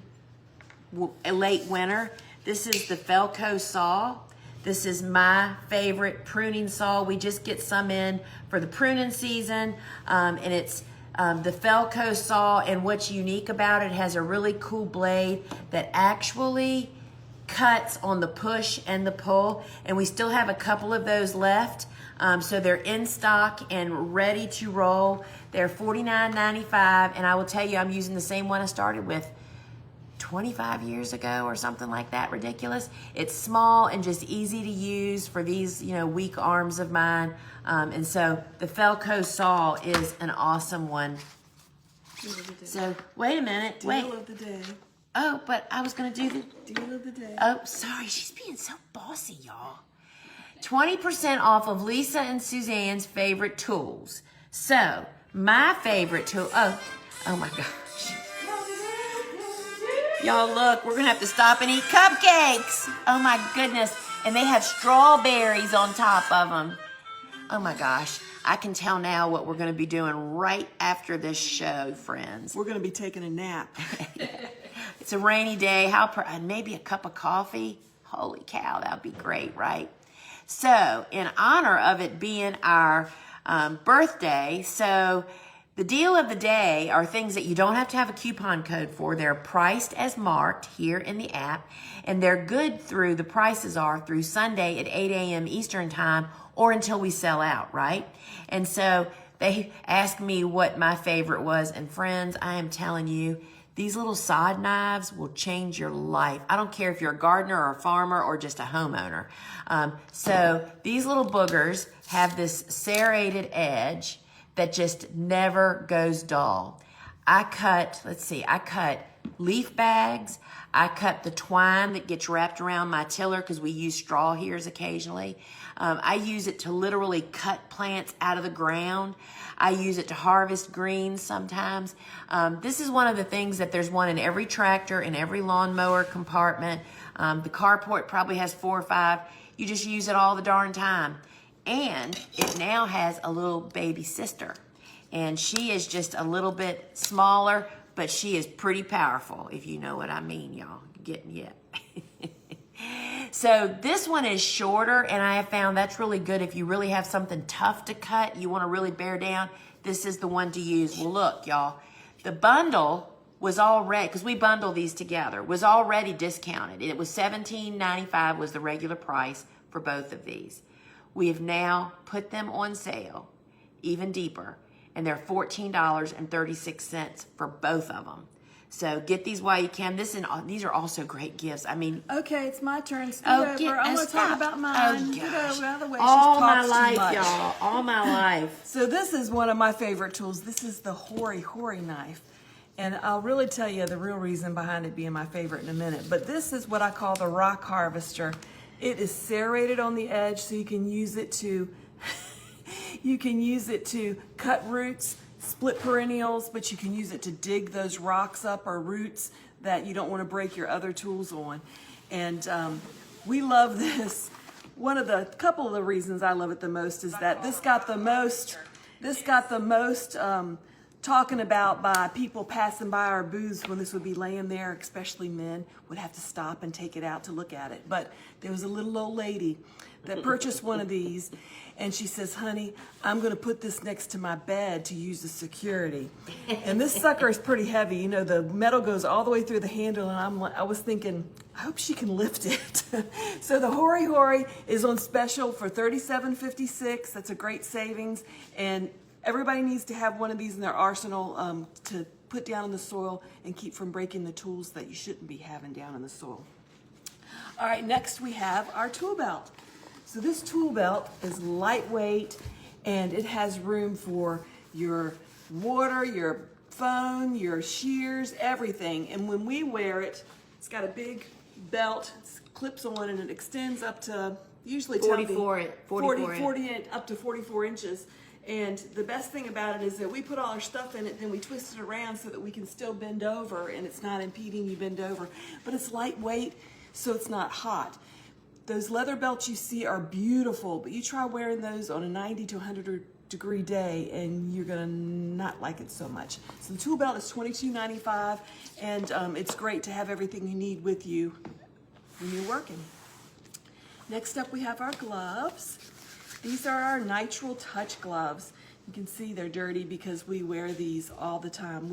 late winter. This is the Felco saw. This is my favorite pruning saw. We just get some in for the pruning season, and it's the Felco saw, and what's unique about it has a really cool blade that actually cuts on the push and the pull, and we still have a couple of those left. So they're in stock and ready to roll. They're $49.95, and I will tell you, I'm using the same one I started with 25 years ago or something like that. Ridiculous. It's small and just easy to use for these, weak arms of mine. And so the Felco saw is an awesome one. So wait a minute. Deal of the day. Oh, but I was going to do the Deal of the day. Oh, sorry. She's being so bossy, y'all. 20% off of Lisa and Suzanne's favorite tools. So, my favorite tool, oh my gosh. Y'all look, we're gonna have to stop and eat cupcakes. Oh my goodness. And they have strawberries on top of them. Oh my gosh. I can tell now what we're gonna be doing right after this show, friends. We're going to be taking a nap. It's a rainy day. Maybe a cup of coffee? Holy cow, that would be great, right? So, in honor of it being our birthday, so the deal of the day are things that you don't have to have a coupon code for. They're priced as marked here in the app, and they're good through, the prices are through Sunday at 8 a.m. Eastern time or until we sell out, right? And so they asked me what my favorite was, and friends, I am telling you, these little sod knives will change your life. I don't care if you're a gardener or a farmer or just a homeowner. So these little boogers have this serrated edge that just never goes dull. I cut leaf bags. I cut the twine that gets wrapped around my tiller because we use straw heres occasionally. I use it to literally cut plants out of the ground. I use it to harvest greens sometimes. This is one of the things that there's one in every tractor, in every lawnmower compartment. The carport probably has 4 or 5. You just use it all the darn time. And it now has a little baby sister. And she is just a little bit smaller, but she is pretty powerful, if you know what I mean, y'all. Getting yet. So this one is shorter, and I have found that's really good if you really have something tough to cut, you want to really bear down, this is the one to use. Well, look, y'all, the bundle was already, because we bundle these together, was already discounted. It was $17.95 was the regular price for both of these. We have now put them on sale even deeper, and they're $14.36 for both of them. So get these while you can. These are also great gifts. I mean, Okay, it's my turn. Scoot oh, over. get I'm going to talk stop. about mine. Oh, Scoot gosh. over out of the way. All She my talks too life, much. y'all. All my life. So this is one of my favorite tools. This is the Hori knife. And I'll really tell you the real reason behind it being my favorite in a minute. But this is what I call the rock harvester. It is serrated on the edge so you can use it to cut roots, split perennials, but you can use it to dig those rocks up or roots that you don't want to break your other tools on. And we love this. Couple of the reasons I love it the most is that this got the most talking about by people passing by our booths when this would be laying there, especially men would have to stop and take it out to look at it. But there was a little old lady that purchased one of these, and she says, honey, I'm going to put this next to my bed to use as security. And this sucker is pretty heavy. You know, the metal goes all the way through the handle, and I was thinking, I hope she can lift it. So the Hori is on special for $37.56. That's a great savings, and everybody needs to have one of these in their arsenal to put down in the soil and keep from breaking the tools that you shouldn't be having down in the soil. All right, next we have our tool belt. So this tool belt is lightweight, and it has room for your water, your phone, your shears, everything. And when we wear it, it's got a big belt, it clips on, and it extends up to usually 44 up to 44 inches. And the best thing about it is that we put all our stuff in it, then we twist it around so that we can still bend over, and it's not impeding you bend over. But it's lightweight, so it's not hot. Those leather belts you see are beautiful, but you try wearing those on a 90 to 100 degree day and you're gonna not like it so much. So the tool belt is $22.95, and it's great to have everything you need with you when you're working. Next up we have our gloves. These are our Nitrile Touch gloves. You can see they're dirty because we wear these all the time.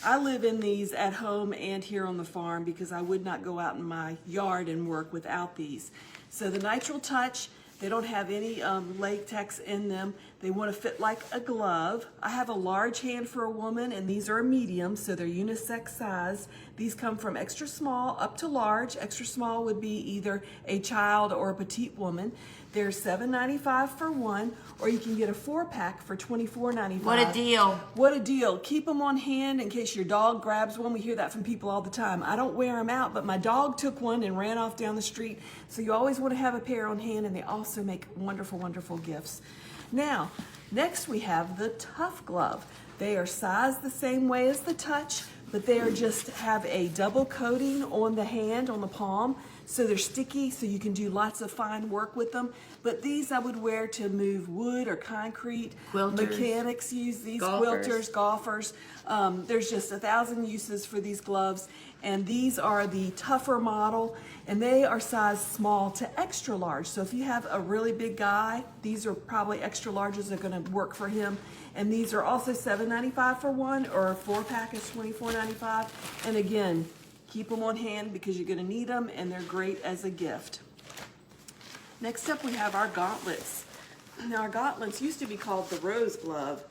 I live in these at home and here on the farm because I would not go out in my yard and work without these. So the Nitrile Touch, they don't have any latex in them. They want to fit like a glove. I have a large hand for a woman, and these are a medium, so they're unisex size. These come from extra small up to large. Extra small would be either a child or a petite woman. They're $7.95 for one, or you can get a 4-pack for $24.95. What a deal. What a deal. Keep them on hand in case your dog grabs one. We hear that from people all the time. I don't wear them out, but my dog took one and ran off down the street. So you always want to have a pair on hand, and they also make wonderful, wonderful gifts. Now, next we have the Tough Glove. They are sized the same way as the Touch, but they are just have a double coating on the hand, on the palm. So they're sticky, so you can do lots of fine work with them. But these I would wear to move wood or concrete. Quilters. Mechanics use these, Golfers. quilters, golfers. There's just 1,000 uses for these gloves. And these are the tougher model, and they are sized small to extra large. So if you have a really big guy, these are probably extra larges that are gonna work for him. And these are also $7.95 for one, or a 4-pack is $24.95. And again, keep them on hand because you're gonna need them, and they're great as a gift. Next up we have our gauntlets. Now our gauntlets used to be called the rose glove.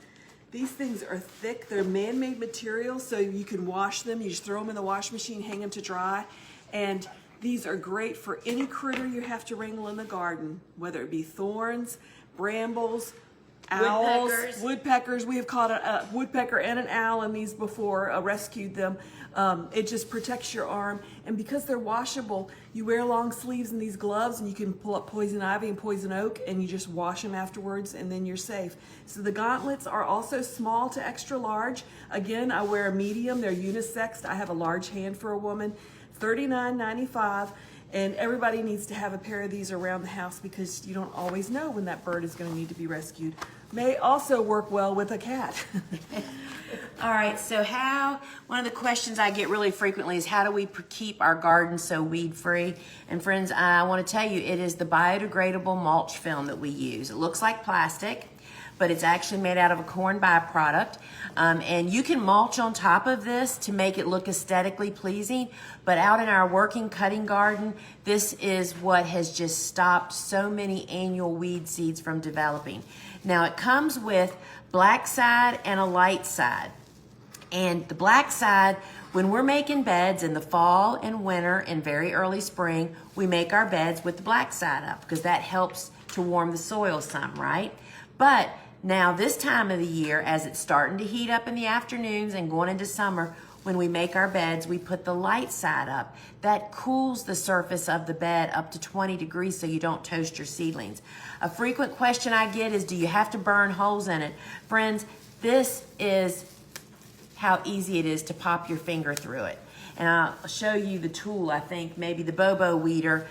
These things are thick, they're man-made materials, so you can wash them. You just throw them in the wash machine, hang them to dry. And these are great for any critter you have to wrangle in the garden, whether it be thorns, brambles, owls, Woodpeckers. woodpeckers. We have caught a woodpecker and an owl in these before, rescued them. It just protects your arm. And because they're washable, you wear long sleeves and these gloves, and you can pull up poison ivy and poison oak, and you just wash them afterwards, and then you're safe. So the gauntlets are also small to extra large. Again, I wear a medium. They're unisex. I have a large hand for a woman. $39.95. And everybody needs to have a pair of these around the house because you don't always know when that bird is going to need to be rescued. May also work well with a cat. All right, so one of the questions I get really frequently is how do we keep our garden so weed free? And friends, I want to tell you, it is the biodegradable mulch film that we use. It looks like plastic, but it's actually made out of a corn byproduct. And you can mulch on top of this to make it look aesthetically pleasing, but out in our working cutting garden, this is what has just stopped so many annual weed seeds from developing. Now it comes with black side and a light side. And the black side, when we're making beds in the fall and winter and very early spring, we make our beds with the black side up because that helps to warm the soil some, right? But now this time of the year, as it's starting to heat up in the afternoons and going into summer, when we make our beds, we put the light side up. That cools the surface of the bed up to 20 degrees so you don't toast your seedlings. A frequent question I get is, do you have to burn holes in it? Friends, this is how easy it is to pop your finger through it. And I'll show you the tool. I think maybe the Bobo weeder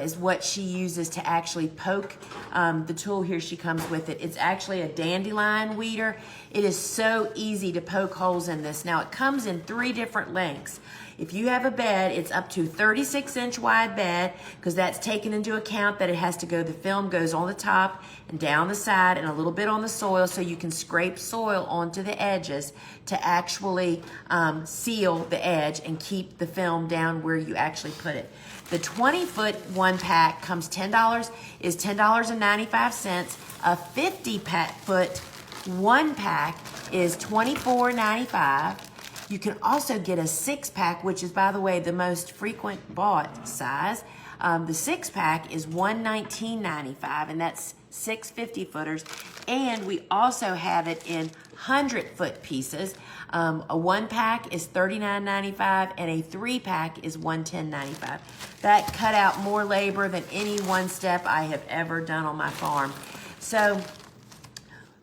is what she uses to actually poke. The tool here she comes with it. It's actually a dandelion weeder. It is so easy to poke holes in this. Now it comes in 3 different lengths. If you have a bed, it's up to 36-inch wide bed because that's taken into account that it has to go, the film goes on the top and down the side and a little bit on the soil so you can scrape soil onto the edges to actually seal the edge and keep the film down where you actually put it. The 20-foot one pack comes is $10.95. A 50-foot one pack is $24.95. You can also get a 6-pack, which is, by the way, the most frequent bought size. The 6-pack is $119.95, and that's 6 50-footers. And we also have it in 100-foot pieces. A 1-pack is $39.95, and a 3-pack is $110.95. That cut out more labor than any one step I have ever done on my farm. So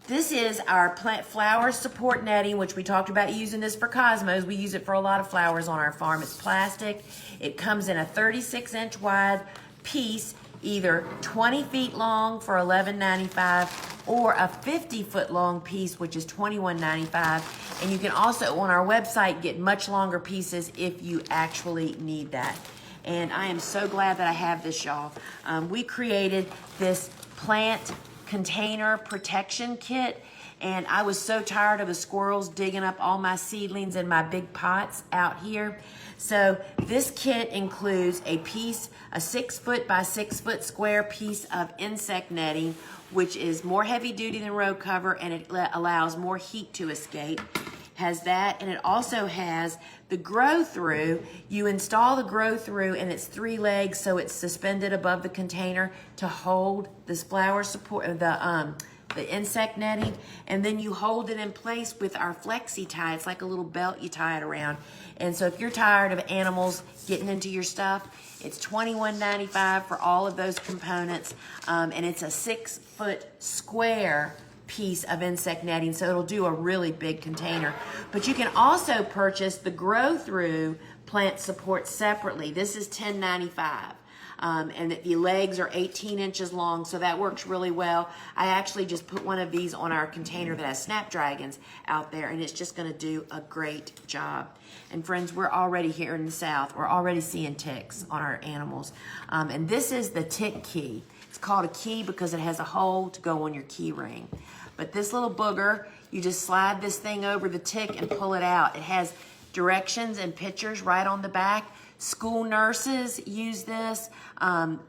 this is our plant flower support netting, which we talked about using this for cosmos. We use it for a lot of flowers on our farm. It's plastic. It comes in a 36-inch wide piece, either 20 feet long for $11.95 or a 50-foot long piece, which is $21.95. And you can also, on our website, get much longer pieces if you actually need that. And I am so glad that I have this, y'all. We created this plant container protection kit, and I was so tired of the squirrels digging up all my seedlings in my big pots out here. So this kit includes a 6-foot by 6-foot square piece of insect netting, which is more heavy duty than road cover, and it allows more heat to escape. Has that, and it also has the grow through. You install the grow through, and it's 3 legs, so it's suspended above the container to hold this flower support, the insect netting, and then you hold it in place with our flexi tie. It's like a little belt you tie it around. And so if you're tired of animals getting into your stuff, it's $21.95 for all of those components, and it's a 6-foot square piece of insect netting, so it'll do a really big container. But you can also purchase the grow through plant support separately. This is $10.95. And the legs are 18 inches long, so that works really well. I actually just put one of these on our container that has snapdragons out there, and it's just going to do a great job. And friends, we're already here in the South. We're already seeing ticks on our animals. And this is the tick key. It's called a key because it has a hole to go on your key ring. But this little booger, you just slide this thing over the tick and pull it out. It has directions and pictures right on the back. School nurses use this.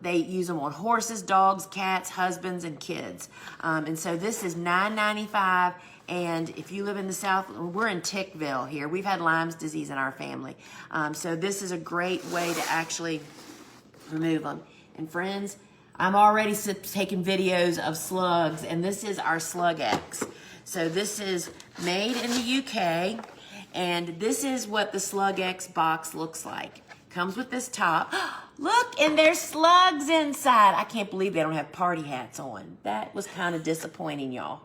They use them on horses, dogs, cats, husbands, and kids. And so this is $9.95. And if you live in the South, we're in Tickville here. We've had Lyme's disease in our family. So this is a great way to actually remove them. And friends, I'm already taking videos of slugs, and this is our Slug X. So this is made in the UK, and this is what the Slug X box looks like. Comes with this top. Look, and there's slugs inside. I can't believe they don't have party hats on. That was kind of disappointing, y'all.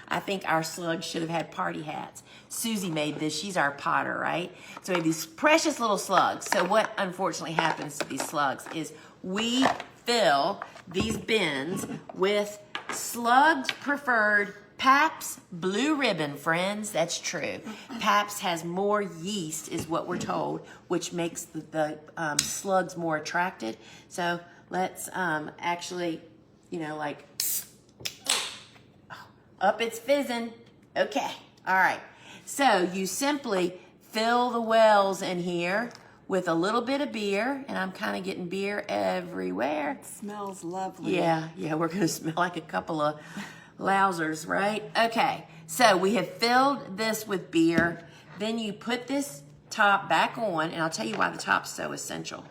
I think our slugs should have had party hats. Susie made this. She's our potter, right? So we have these precious little slugs. So what unfortunately happens to these slugs is we fill these bins with slugs preferred Pabst Blue Ribbon, friends. That's true. Pabst has more yeast, is what we're told, which makes the slugs more attracted. So let's actually, like, up it's fizzing. Okay, all right. So you simply fill the wells in here with a little bit of beer, and I'm kind of getting beer everywhere. It smells lovely. Yeah, we're gonna smell like a couple of lousers, right? Okay, so we have filled this with beer. Then you put this top back on, and I'll tell you why the top's so essential.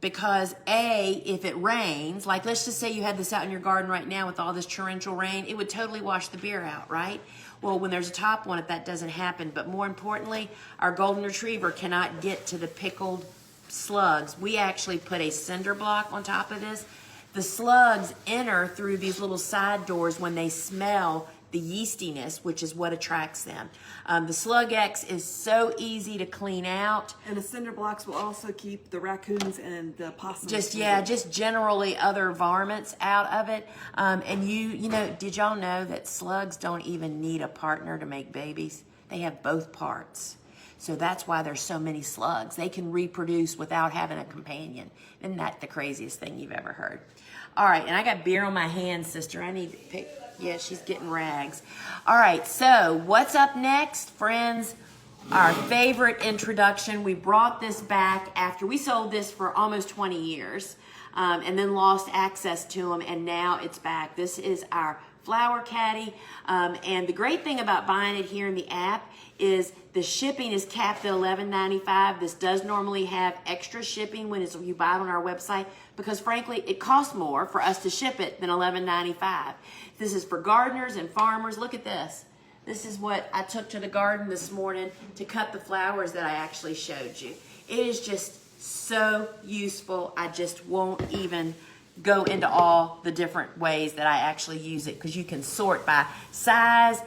Because if it rains, like let's just say you had this out in your garden right now with all this torrential rain, it would totally wash the beer out, right? Well, when there's a top on it, that doesn't happen. But more importantly, our golden retriever cannot get to the pickled slugs. We actually put a cinder block on top of this. The slugs enter through these little side doors when they smell the yeastiness, which is what attracts them. The Slug X is so easy to clean out. And the cinder blocks will also keep the raccoons and the possums. Just generally other varmints out of it. And did y'all know that slugs don't even need a partner to make babies? They have both parts. So that's why there's so many slugs. They can reproduce without having a companion. Isn't that the craziest thing you've ever heard? All right, and I got beer on my hands, sister. I need to pick. Yeah, she's getting rags. All right, so what's up next, friends? Our favorite introduction. We brought this back after we sold this for almost 20 years and then lost access to them, and now it's back. This is our flower caddy, and the great thing about buying it here in the app is the shipping is capped at $11.95. This does normally have extra shipping when you buy it on our website because, frankly, it costs more for us to ship it than $11.95. This is for gardeners and farmers. Look at this. This is what I took to the garden this morning to cut the flowers that I actually showed you. It is just so useful. I just won't even go into all the different ways that I actually use it because you can sort by size,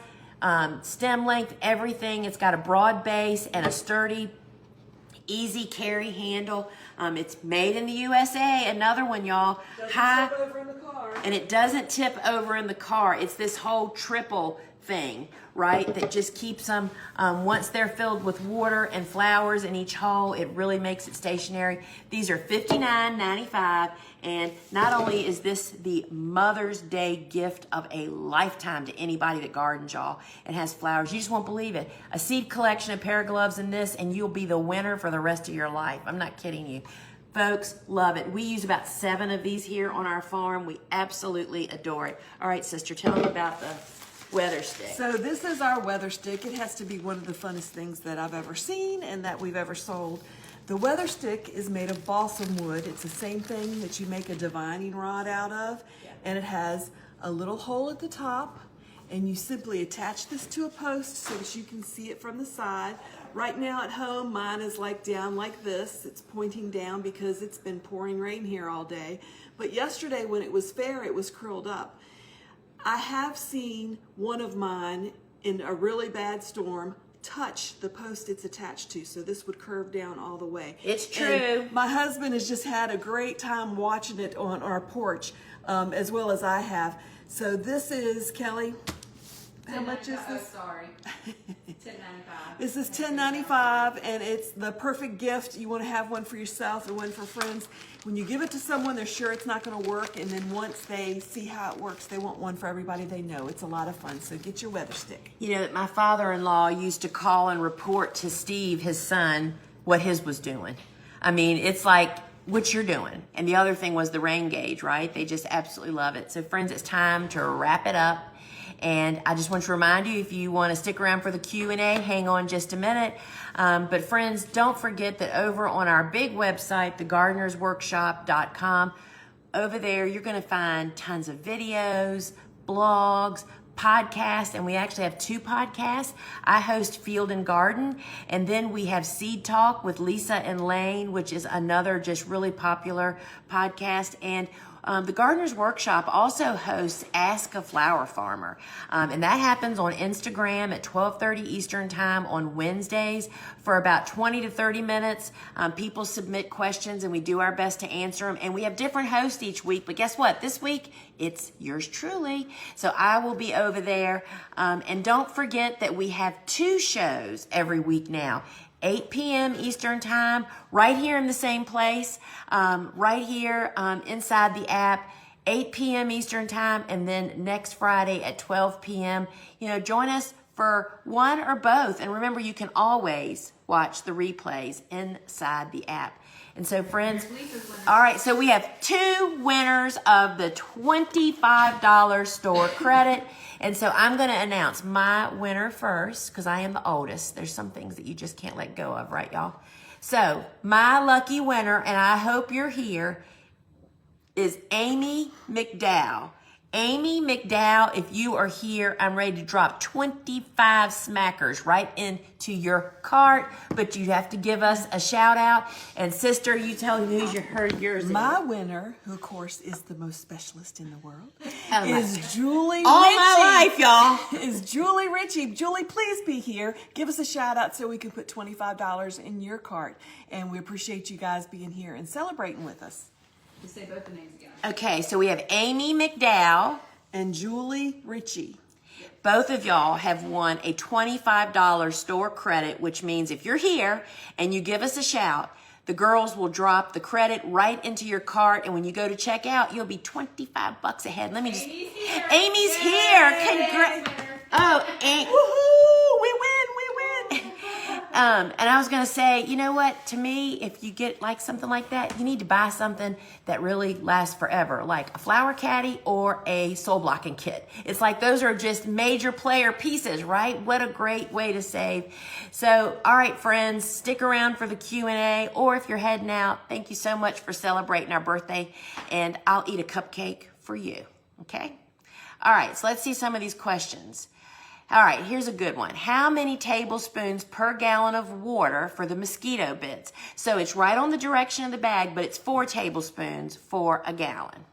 stem length, everything. It's got a broad base and a sturdy, easy carry handle. It's made in the USA. Another one, y'all. Doesn't tip over in the car. And it doesn't tip over in the car. It's this whole triple thing, right? That just keeps them, once they're filled with water and flowers in each hole, it really makes it stationary. These are $59.95. And not only is this the Mother's Day gift of a lifetime to anybody that gardens, y'all, and has flowers, you just won't believe it. A seed collection, a pair of gloves, and this, and you'll be the winner for the rest of your life. I'm not kidding you. Folks, love it. We use about 7 of these here on our farm. We absolutely adore it. All right, sister, tell me about the weather stick. So this is our weather stick. It has to be one of the funnest things that I've ever seen and that we've ever sold. The weather stick is made of balsam wood. It's the same thing that you make a divining rod out of. And it has a little hole at the top, and you simply attach this to a post so that you can see it from the side. Right now at home, mine is down like this. It's pointing down because it's been pouring rain here all day. But yesterday when it was fair, it was curled up. I have seen one of mine in a really bad storm touch the post it's attached to, so this would curve down all the way. It's true. And my husband has just had a great time watching it on our porch, as well as I have. So this is, Kelly, how much is this? Oh, sorry. $10.95. This is $10.95, and it's the perfect gift. You want to have one for yourself and one for friends. When you give it to someone, they're sure it's not going to work, and then once they see how it works, they want one for everybody they know. It's a lot of fun, so get your weather stick. You know, my father-in-law used to call and report to Steve, his son, what his was doing. I mean, it's like what you're doing. And the other thing was the rain gauge, right? They just absolutely love it. So, friends, it's time to wrap it up. And I just want to remind you, if you want to stick around for the Q&A, hang on just a minute. But friends, don't forget that over on our big website, thegardenersworkshop.com, over there, you're going to find tons of videos, blogs, podcasts, and we actually have 2 podcasts. I host Field and Garden, and then we have Seed Talk with Lisa and Lane, which is another just really popular podcast. And the Gardener's Workshop also hosts Ask a Flower Farmer, and that happens on Instagram at 12:30 Eastern Time on Wednesdays for about 20 to 30 minutes. People submit questions, and we do our best to answer them, and we have different hosts each week, but guess what? This week, it's yours truly, so I will be over there, and don't forget that we have 2 shows every week now. 8 p.m. Eastern Time, right here in the same place, right here inside the app, 8 p.m. Eastern Time, and then next Friday at 12 p.m. Join us for one or both. And remember, you can always watch the replays inside the app. And so, friends, all right, so we have 2 winners of the $25 store credit. And so I'm going to announce my winner first because I am the oldest. There's some things that you just can't let go of, right, y'all? So my lucky winner, and I hope you're here, is Amy McDowell. Amy McDowell, if you are here, I'm ready to drop 25 smackers right into your cart, but you have to give us a shout out. And sister, you tell me who's yours. My winner, who of course is the most specialist in the world, Oh my is God. Julie All Ritchie. my life, y'all. Is Julie Ritchie. Julie, please be here. Give us a shout out so we can put $25 in your cart. And we appreciate you guys being here and celebrating with us. Just say both the names again. Okay, so we have Amy McDowell. And Julie Ritchie. Both of y'all have won a $25 store credit, which means if you're here and you give us a shout, the girls will drop the credit right into your cart, and when you go to check out, you'll be $25 ahead. Let me just. Amy's here. Amy's here. Winner. Oh, Amy. Woohoo! We win! And I was gonna say, you know what? To me, if you get like something like that, you need to buy something that really lasts forever, like a flower caddy or a soul blocking kit. It's like those are just major player pieces, right? What a great way to save. So, all right, friends, stick around for the Q&A, or if you're heading out, thank you so much for celebrating our birthday, and I'll eat a cupcake for you. Okay? All right, so let's see some of these questions. All right, here's a good one. How many tablespoons per gallon of water for the mosquito bits? So it's right on the direction of the bag, but it's 4 tablespoons for a gallon.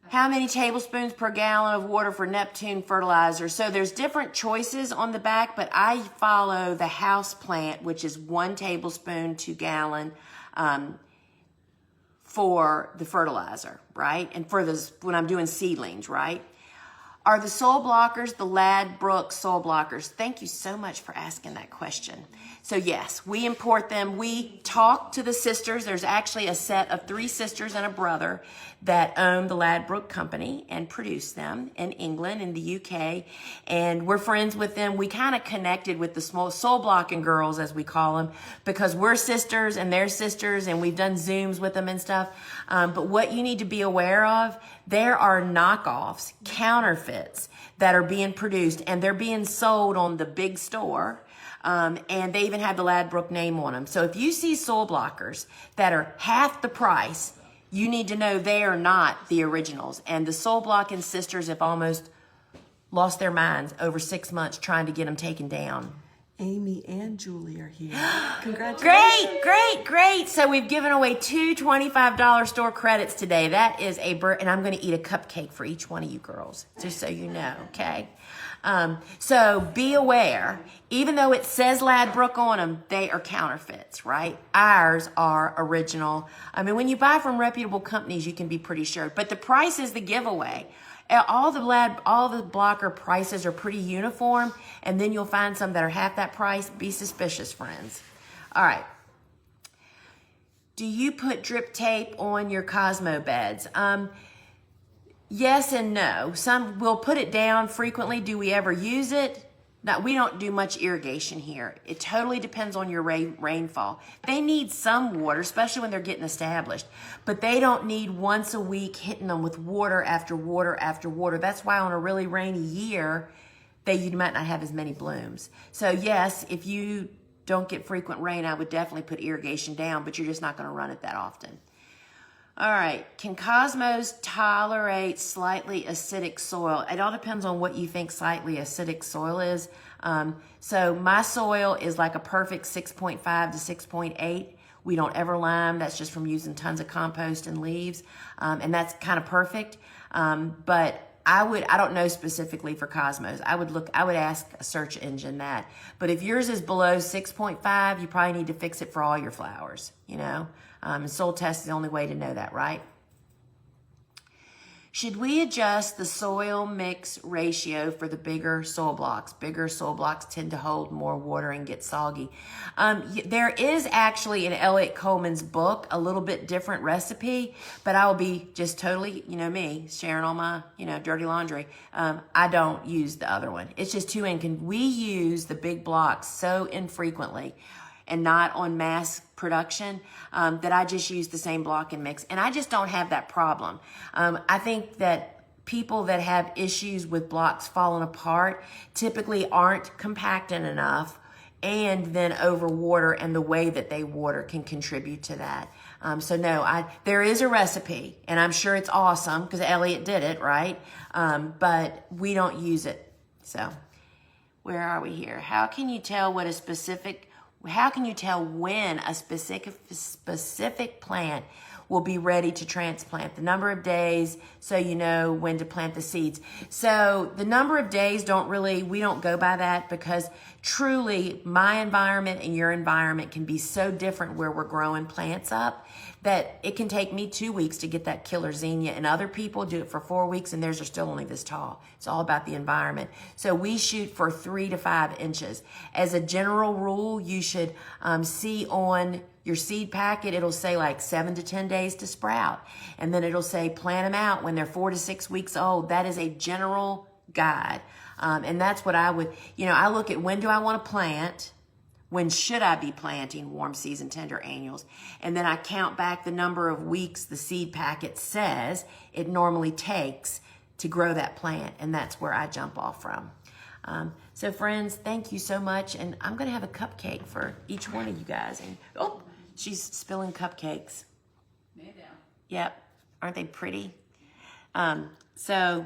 How many tablespoons per gallon of water for Neptune fertilizer? So there's different choices on the back, but I follow the house plant, which is 1 tablespoon to gallon for the fertilizer, right? And for this, when I'm doing seedlings, right? Are the soil blockers the Ladbroke soil blockers? Thank you so much for asking that question. So yes, we import them. We talk to the sisters. There's actually a set of 3 sisters and a brother that own the Ladbroke company and produce them in England and the UK. And we're friends with them. We kind of connected with the small soul blocking girls, as we call them, because we're sisters and they're sisters, and we've done Zooms with them and stuff. But what you need to be aware of, there are knockoffs, counterfeits that are being produced, and they're being sold on the big store. And they even have the Ladbroke name on them. So if you see soil blockers that are half the price, you need to know they are not the originals. And the soil blocking sisters have almost lost their minds over 6 months trying to get them taken down. Amy and Julie are here. Congratulations. Great. So we've given away 2 $25 store credits today. That is and I'm going to eat a cupcake for each one of you girls, just so you know, okay? So be aware, even though it says Ladbroke on them, they are counterfeits, right? Ours are original. I mean, when you buy from reputable companies, you can be pretty sure, but the price is the giveaway. All the blocker prices are pretty uniform, and then you'll find some that are half that price. Be suspicious, friends. All right. Do you put drip tape on your Cosmo beds? Yes and no. Some will put it down frequently. Do we ever use it? No, we don't do much irrigation here. It totally depends on your rainfall. They need some water, especially when they're getting established, but they don't need once a week hitting them with water after water after water. That's why on a really rainy year, you might not have as many blooms. So yes, if you don't get frequent rain, I would definitely put irrigation down, but you're just not going to run it that often. All right. Can Cosmos tolerate slightly acidic soil? It all depends on what you think slightly acidic soil is. So my soil is like a perfect 6.5 to 6.8. We don't ever lime. That's just from using tons of compost and leaves. And that's kind of perfect. But I don't know specifically for Cosmos. I would ask a search engine that. But if yours is below 6.5, you probably need to fix it for all your flowers, you know? And soil test is the only way to know that, right? Should we adjust the soil mix ratio for the bigger soil blocks? Bigger soil blocks tend to hold more water and get soggy. There is actually in Elliot Coleman's book a little bit different recipe, but I will be just totally, you know me, sharing all my, dirty laundry. I don't use the other one. It's just too inconvenient. We use the big blocks so infrequently and not on mass production, that I just use the same block and mix. And I just don't have that problem. I think that people that have issues with blocks falling apart typically aren't compacted enough and then overwater, and the way that they water can contribute to that. So no, there is a recipe, and I'm sure it's awesome because Elliot did it, right? But we don't use it. So where are we here? How can you tell when a specific plant will be ready to transplant? The number of days, so you know when to plant the seeds. So the number of days we don't go by that, because truly my environment and your environment can be so different where we're growing plants up that it can take me 2 weeks to get that killer zinnia, and other people do it for 4 weeks and theirs are still only this tall. It's all about the environment. So we shoot for 3 to 5 inches. As a general rule, you should see on your seed packet, it'll say like 7 to 10 days to sprout. And then it'll say plant them out when they're 4 to 6 weeks old. That is a general guide. And that's what I would, I look at, when do I want to plant? When should I be planting warm season tender annuals? And then I count back the number of weeks the seed packet says it normally takes to grow that plant. And that's where I jump off from. So friends, thank you so much. And I'm going to have a cupcake for each one of you guys. And oh, she's spilling cupcakes. Yep. Aren't they pretty? So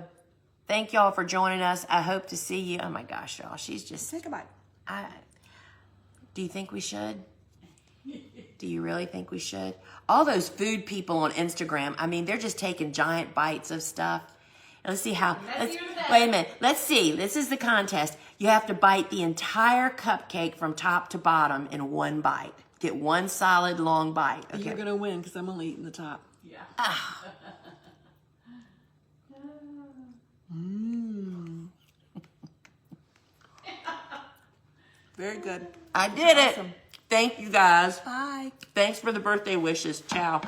thank y'all for joining us. I hope to see you. Oh my gosh, y'all. She's just... Take a bite. Do you think we should? Do you really think we should? All those food people on Instagram, they're just taking giant bites of stuff. Let's see how... wait a minute. Let's see. This is the contest. You have to bite the entire cupcake from top to bottom in one bite. Get one solid long bite. Okay. You're going to win because I'm only eating the top. Yeah. Very good. I did it. Awesome. Thank you guys. Bye. Thanks for the birthday wishes. Ciao.